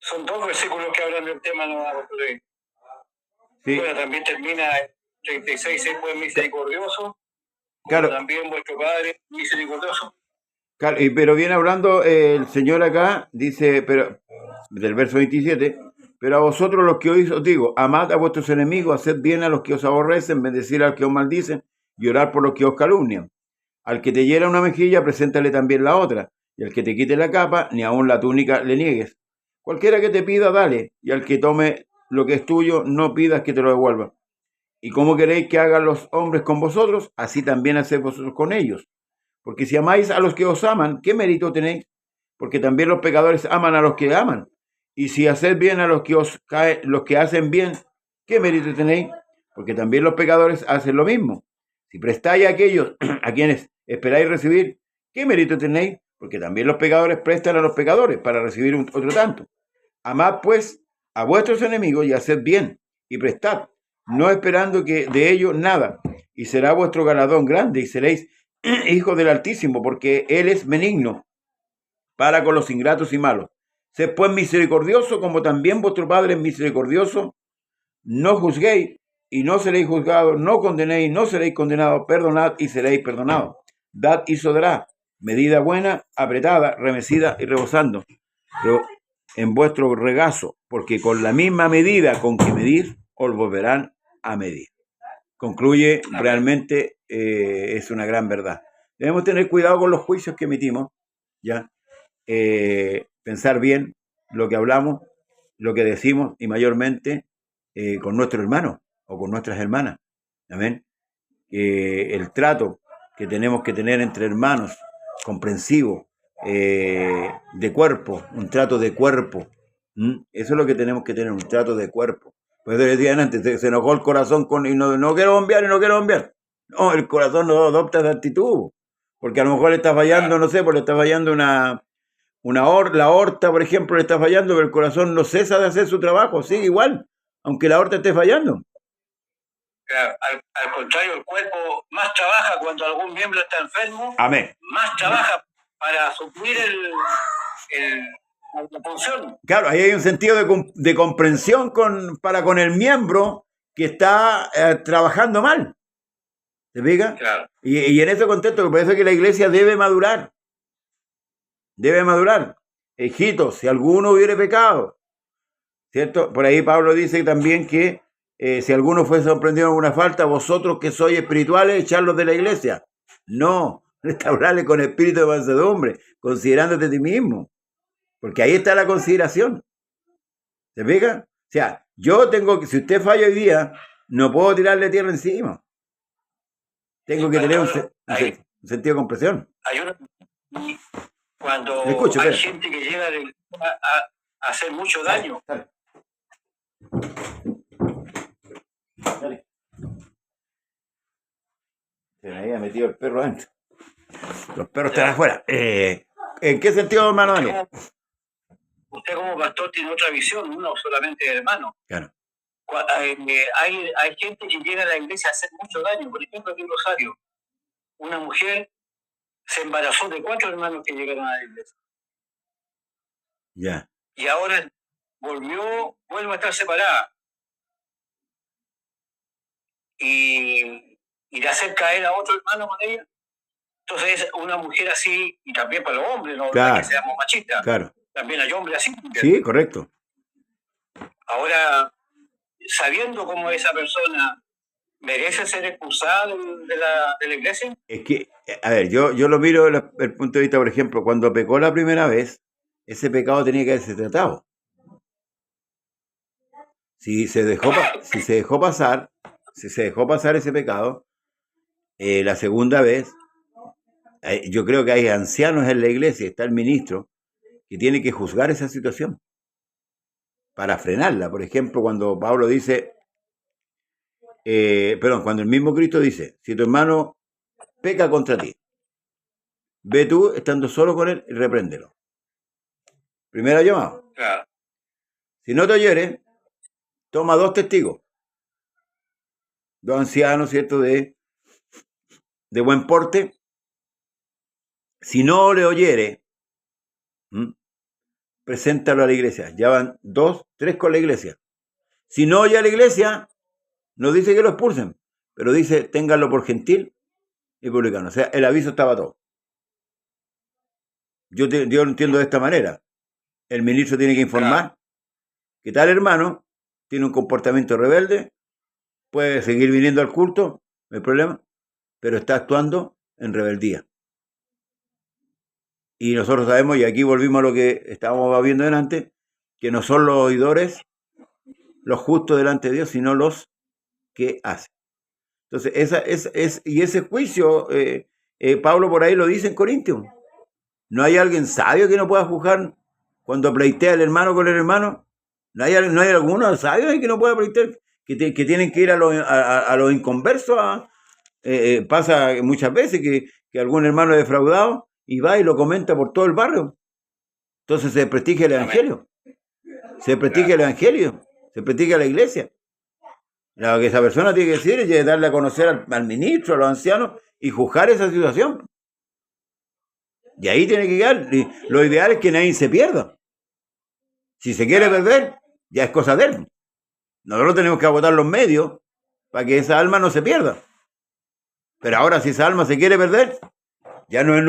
Son dos versículos que hablan del tema, no Sí. Bueno, también termina en 36, sé pues misericordioso, Claro. También vuestro Padre misericordioso. Claro, pero viene hablando el Señor acá, dice, pero del verso 27, pero a vosotros los que oís os digo, amad a vuestros enemigos, haced bien a los que os aborrecen, bendecid al que os maldicen y orad por los que os calumnian. Al que te hiera una mejilla, preséntale también la otra, y al que te quite la capa, ni aun la túnica le niegues. Cualquiera que te pida, dale, y al que tome lo que es tuyo, no pidas que te lo devuelva. ¿Y cómo queréis que hagan los hombres con vosotros? Así también haced vosotros con ellos. Porque si amáis a los que os aman, ¿qué mérito tenéis? Porque también los pecadores aman a los que aman. Y si haced bien a los que hacen bien, ¿qué mérito tenéis? Porque también los pecadores hacen lo mismo. Si prestáis a aquellos a quienes esperáis recibir, ¿qué mérito tenéis? Porque también los pecadores prestan a los pecadores para recibir otro tanto. Amad pues a vuestros enemigos y haced bien y prestad, no esperando que de ello nada, y será vuestro galardón grande y seréis hijos del Altísimo, porque Él es benigno para con los ingratos y malos. Sed pues misericordioso, como también vuestro Padre es misericordioso. No juzguéis y no seréis juzgados, no condenéis, no seréis condenados, perdonad y seréis perdonados. Dad y sodará, medida buena, apretada, remecida y rebosando, pero en vuestro regazo, porque con la misma medida con que medís, os volverán a medir. Concluye, realmente es una gran verdad. Debemos tener cuidado con los juicios que emitimos, ¿ya? Pensar bien lo que hablamos, lo que decimos y mayormente con nuestros hermanos o con nuestras hermanas. Amén. El trato que tenemos que tener entre hermanos, comprensivo, de cuerpo, un trato de cuerpo. Eso es lo que tenemos que tener, un trato de cuerpo. Pues decían antes, se enojó el corazón y no quiero bombear y no quiero bombear. No, el corazón no adopta esa actitud. Porque a lo mejor le está fallando, no sé, porque le está fallando la aorta, por ejemplo, le está fallando, pero el corazón no cesa de hacer su trabajo, sigue igual, aunque la aorta esté fallando. Al contrario, el cuerpo más trabaja cuando algún miembro está enfermo. Amén. Más trabaja para suplir la función. Claro, ahí hay un sentido de comprensión para con el miembro que está trabajando mal. ¿Te fijas? Claro. Y en ese contexto me parece que la iglesia debe madurar. Debe madurar. Hijitos, si alguno hubiere pecado, ¿cierto? Por ahí Pablo dice también que si alguno fue sorprendido en alguna falta, vosotros que sois espirituales, echarlos de la iglesia. No, restaurarle con espíritu de mansedumbre, considerándote a ti mismo. Porque ahí está la consideración. ¿Se fija? O sea, yo tengo que, si usted falla hoy día, no puedo tirarle tierra encima. Tengo que tener un sentido de comprensión. Cuando hay gente que llega a hacer mucho daño. Dale. Se me había metido el perro adentro. Los perros están afuera. ¿En qué sentido, hermano Daniel? Usted como pastor tiene otra visión, no solamente de hermano. Claro. Hay gente que llega a la iglesia a hacer mucho daño. Por ejemplo, aquí en Rosario, una mujer se embarazó de 4 hermanos que llegaron a la iglesia. Ya. Y ahora vuelve a estar separada. Y le hacer caer a otro hermano con ella. Entonces, una mujer así, y también para los hombres, no claro, es que seamos machistas. Claro. También hay hombres así. Sí, correcto. Sabiendo cómo esa persona merece ser expulsada de la iglesia. Es que, a ver, yo lo miro desde el punto de vista, por ejemplo, cuando pecó la primera vez, ese pecado tenía que haberse tratado. Si se dejó pasar ese pecado, la segunda vez, yo creo que hay ancianos en la iglesia, está el ministro, que tiene que juzgar esa situación para frenarla. Por ejemplo, cuando Pablo dice, perdón, cuando el mismo Cristo dice, si tu hermano peca contra ti, ve tú estando solo con él y repréndelo. Primera llamada. Claro. Si no te oyere, toma 2 testigos, 2 ancianos, ¿cierto? De buen porte. Si no le oyere, preséntalo a la iglesia. Ya van 2, 3 con la iglesia. Si no oye a la iglesia, no dice que lo expulsen, pero dice, ténganlo por gentil y publicano. O sea, el aviso estaba todo. Yo lo entiendo de esta manera. El ministro tiene que informar que tal hermano tiene un comportamiento rebelde, puede seguir viniendo al culto, no hay problema, pero está actuando en rebeldía. Y nosotros sabemos, y aquí volvimos a lo que estábamos viendo delante, que no son los oidores los justos delante de Dios, sino los que hacen. Entonces, y ese juicio, Pablo por ahí lo dice en Corintios. ¿No hay alguien sabio que no pueda juzgar cuando pleitea el hermano con el hermano? ¿No hay alguno sabio que no pueda pleitear? Que tienen que ir a los inconversos. Pasa muchas veces que algún hermano es defraudado y va y lo comenta por todo el barrio. Entonces se prestigia el evangelio. Se prestigia el evangelio. Se prestigia la iglesia. Lo que esa persona tiene que decir es darle a conocer al ministro, a los ancianos y juzgar esa situación. Y ahí tiene que llegar. Lo ideal es que nadie se pierda. Si se quiere perder, ya es cosa de él. Nosotros tenemos que agotar los medios para que esa alma no se pierda. Pero ahora, si esa alma se quiere perder, ya no es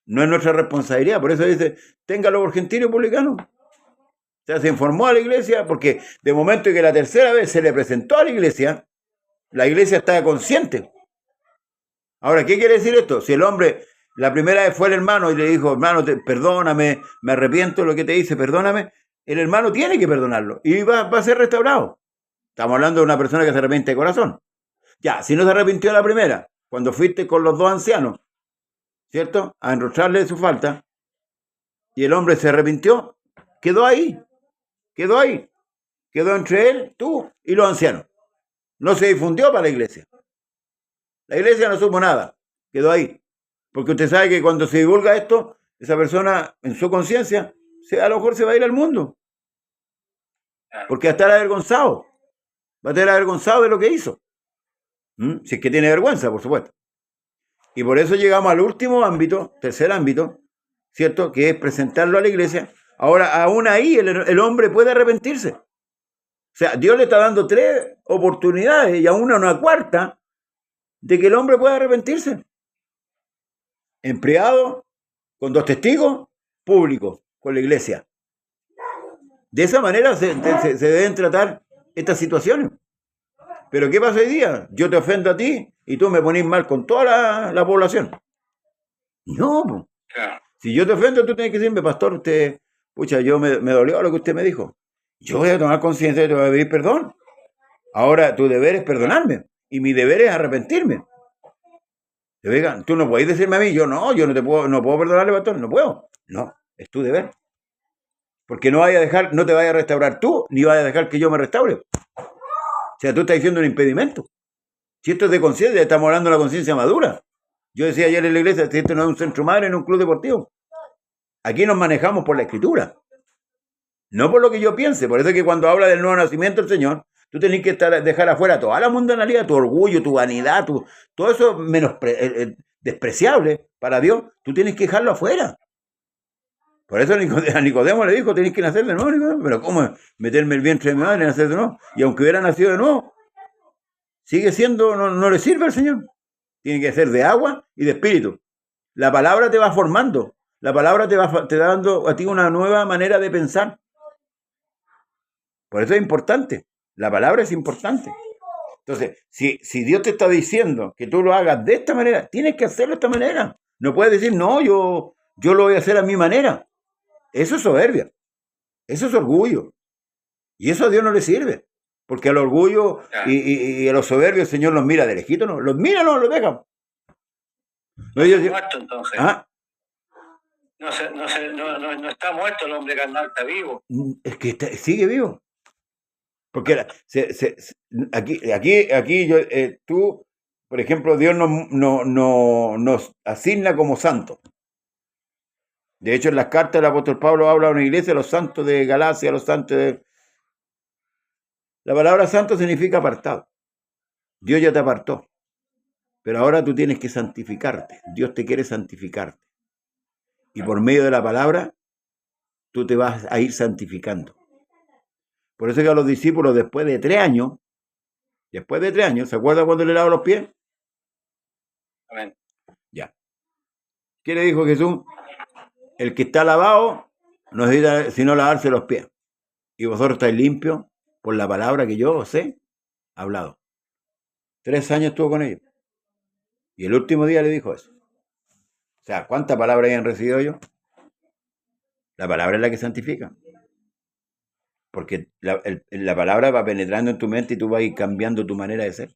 nuestra responsabilidad. Por eso dice, téngalo por gentil y publicano. O sea, se informó a la iglesia, porque de momento que la tercera vez se le presentó a la iglesia estaba consciente. Ahora, ¿qué quiere decir esto? Si el hombre, la primera vez fue el hermano y le dijo, hermano, perdóname, me arrepiento de lo que te hice, perdóname, el hermano tiene que perdonarlo y va a ser restaurado. Estamos hablando de una persona que se arrepiente de corazón. Ya, si no se arrepintió la primera, cuando fuiste con los 2 ancianos, ¿cierto? A enrostrarle su falta, y el hombre se arrepintió, quedó ahí. Quedó entre él, tú y los ancianos. No se difundió para la iglesia. La iglesia no supo nada, quedó ahí. Porque usted sabe que cuando se divulga esto, esa persona en su conciencia, a lo mejor se va a ir al mundo. Porque va a estar avergonzado. Va a estar avergonzado de lo que hizo. Si es que tiene vergüenza, por supuesto. Y por eso llegamos al último ámbito, tercer ámbito, ¿cierto? Que es presentarlo a la iglesia. Ahora, aún ahí el hombre puede arrepentirse. O sea, Dios le está dando 3 oportunidades y aún una cuarta de que el hombre pueda arrepentirse. En privado, con 2 testigos, públicos, con la iglesia. De esa manera se deben tratar estas situaciones. Pero ¿qué pasa hoy día? Yo te ofendo a ti y tú me ponís mal con toda la población. No, si yo te ofendo, tú tienes que decirme, pastor, yo me dolió lo que usted me dijo. Yo voy a tomar conciencia y te voy a pedir perdón. Ahora, tu deber es perdonarme y mi deber es arrepentirme. Tú no puedes decirme a mí, yo no puedo perdonarle, pastor, no puedo. No, es tu deber. Porque no te vaya a restaurar tú, ni vaya a dejar que yo me restaure. O sea, tú estás diciendo un impedimento. Si esto es de conciencia, estamos hablando de la conciencia madura. Yo decía ayer en la iglesia, si esto no es un centro madre, en un club deportivo. Aquí nos manejamos por la escritura. No por lo que yo piense. Por eso es que cuando habla del nuevo nacimiento del Señor, tú tenés que dejar afuera toda la mundanalidad, tu orgullo, tu vanidad, todo eso despreciable para Dios. Tú tienes que dejarlo afuera. Por eso a Nicodemo le dijo, tenés que nacer de nuevo, Nicodemo. Pero ¿cómo meterme el vientre de mi madre y nacer de nuevo? Y aunque hubiera nacido de nuevo, sigue siendo, no le sirve al Señor. Tiene que ser de agua y de espíritu. La palabra te va formando. La palabra te va dando a ti una nueva manera de pensar. Por eso es importante. La palabra es importante. Entonces, si Dios te está diciendo que tú lo hagas de esta manera, tienes que hacerlo de esta manera. No puedes decir, no, yo lo voy a hacer a mi manera. Eso es soberbia. Eso es orgullo. Y eso a Dios no le sirve. Porque al orgullo y a los soberbios el Señor los mira de lejito, ¿no? Los mira, no los deja. No está muerto entonces. ¿Ah? No está muerto el hombre carnal, está vivo. Es que sigue vivo. Porque aquí tú, por ejemplo, Dios nos asigna como santos. De hecho, en las cartas del apóstol Pablo habla de una iglesia, los santos de Galacia, los santos de... La palabra santo significa apartado. Dios ya te apartó. Pero ahora tú tienes que santificarte. Dios te quiere santificarte. Y por medio de la palabra, tú te vas a ir santificando. Por eso que a los discípulos, después de 3 años, ¿se acuerda cuando le lavó los pies? Amén. Ya. ¿Qué le dijo Jesús? El que está lavado no necesita sino lavarse los pies. Y vosotros estáis limpios por la palabra que yo os he hablado. 3 años estuvo con ellos. Y el último día le dijo eso. O sea, ¿cuántas palabras hayan recibido ellos? La palabra es la que santifica. Porque la palabra va penetrando en tu mente y tú vas a ir cambiando tu manera de ser.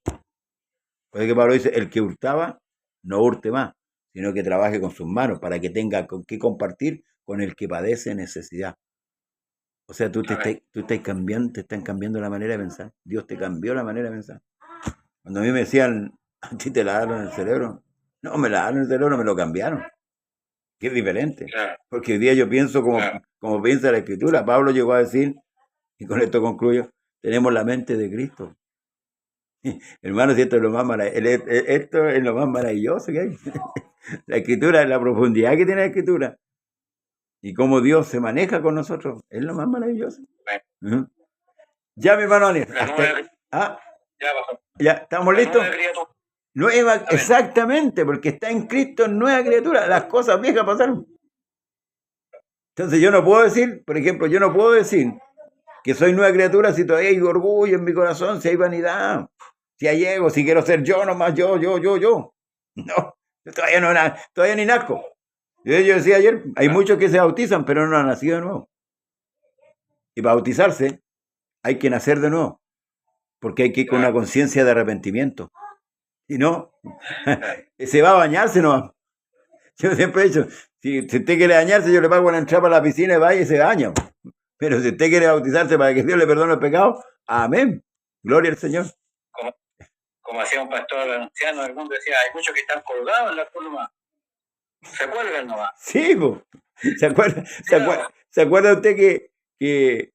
Por eso que Pablo dice, el que hurtaba, no hurte más, sino que trabaje con sus manos para que tenga con qué compartir con el que padece necesidad. O sea, tú estás cambiando, te están cambiando la manera de pensar. Dios te cambió la manera de pensar. Cuando a mí me decían, a ti te lavaron el cerebro. No, me lavaron el cerebro, me lo cambiaron. Que es diferente. Porque hoy día yo pienso como piensa la Escritura. Pablo llegó a decir, y con esto concluyo, tenemos la mente de Cristo. Hermano, si esto es lo más esto es lo más maravilloso que hay. La Escritura, la profundidad que tiene la Escritura. Y cómo Dios se maneja con nosotros. Es lo más maravilloso. Uh-huh. Ya, mi hermano Daniel. Ya, ¿estamos listos? Nueva, exactamente, porque está en Cristo, nueva criatura. Las cosas viejas pasaron. Entonces yo no puedo decir, por ejemplo, que soy nueva criatura si todavía hay orgullo en mi corazón, si hay vanidad, si hay ego, si quiero ser yo nomás, yo. No, todavía ni nazco. Yo decía ayer, hay muchos que se bautizan, pero no han nacido de nuevo. Y para bautizarse hay que nacer de nuevo, porque hay que ir con una conciencia de arrepentimiento. Y no, se va a bañarse nomás. Yo siempre he dicho, si usted quiere bañarse, yo le pago una entrada para la piscina y vaya y se baña. Pero si usted quiere bautizarse para que Dios le perdone el pecado, amén. Gloria al Señor. Como hacía un pastor anciano del mundo, decía, hay muchos que están colgados en la columna. Se cuelgan nomás. Sí, po. ¿Se acuerda usted que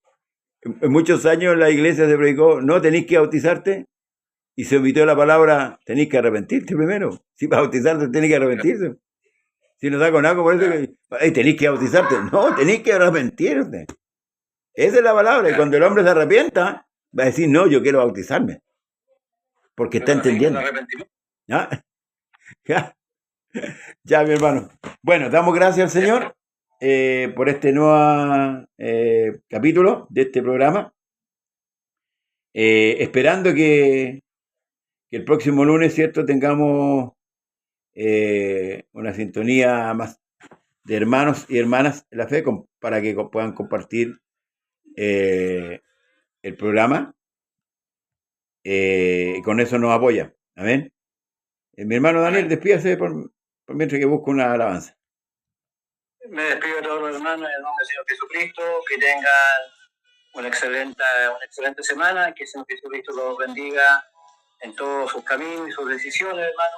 en muchos años la iglesia se predicó, no tenéis que bautizarte? Y se omitió la palabra, tenéis que arrepentirte primero. Si para bautizarte tenéis que arrepentirse. Si no está con algo, por eso que tenéis que bautizarte. No, tenéis que arrepentirte. Esa es la palabra. Y cuando el hombre se arrepienta, va a decir, no, yo quiero bautizarme. Porque está entendiendo. Ya, mi hermano. Bueno, damos gracias al Señor por este nuevo capítulo de este programa. Esperando que el próximo lunes, ¿cierto?, tengamos una sintonía más de hermanos y hermanas en la fe para que puedan compartir el programa. Con eso nos apoya. Amén. Mi hermano Daniel, despídase por mientras que busco una alabanza. Me despido de todos los hermanos en el nombre del Señor Jesucristo. Que tengan una excelente semana. Que el Señor Jesucristo los bendiga en todos sus caminos y sus decisiones, hermano.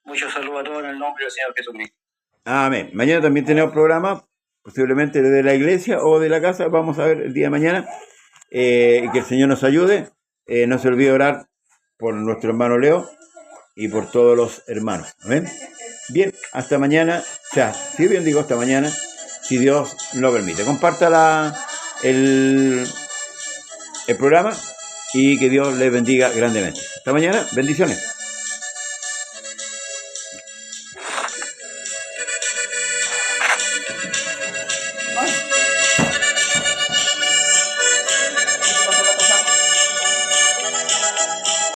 Muchos saludos a todos en el nombre del Señor Jesucristo. Amén. Mañana también tenemos programa, posiblemente desde la iglesia o de la casa. Vamos a ver el día de mañana. Que el Señor nos ayude. No se olvide orar por nuestro hermano Leo y por todos los hermanos. Amén. Bien, hasta mañana. O sea, si bien digo hasta mañana, si Dios lo permite. Comparta el programa y que Dios les bendiga grandemente. Hasta mañana. Bendiciones.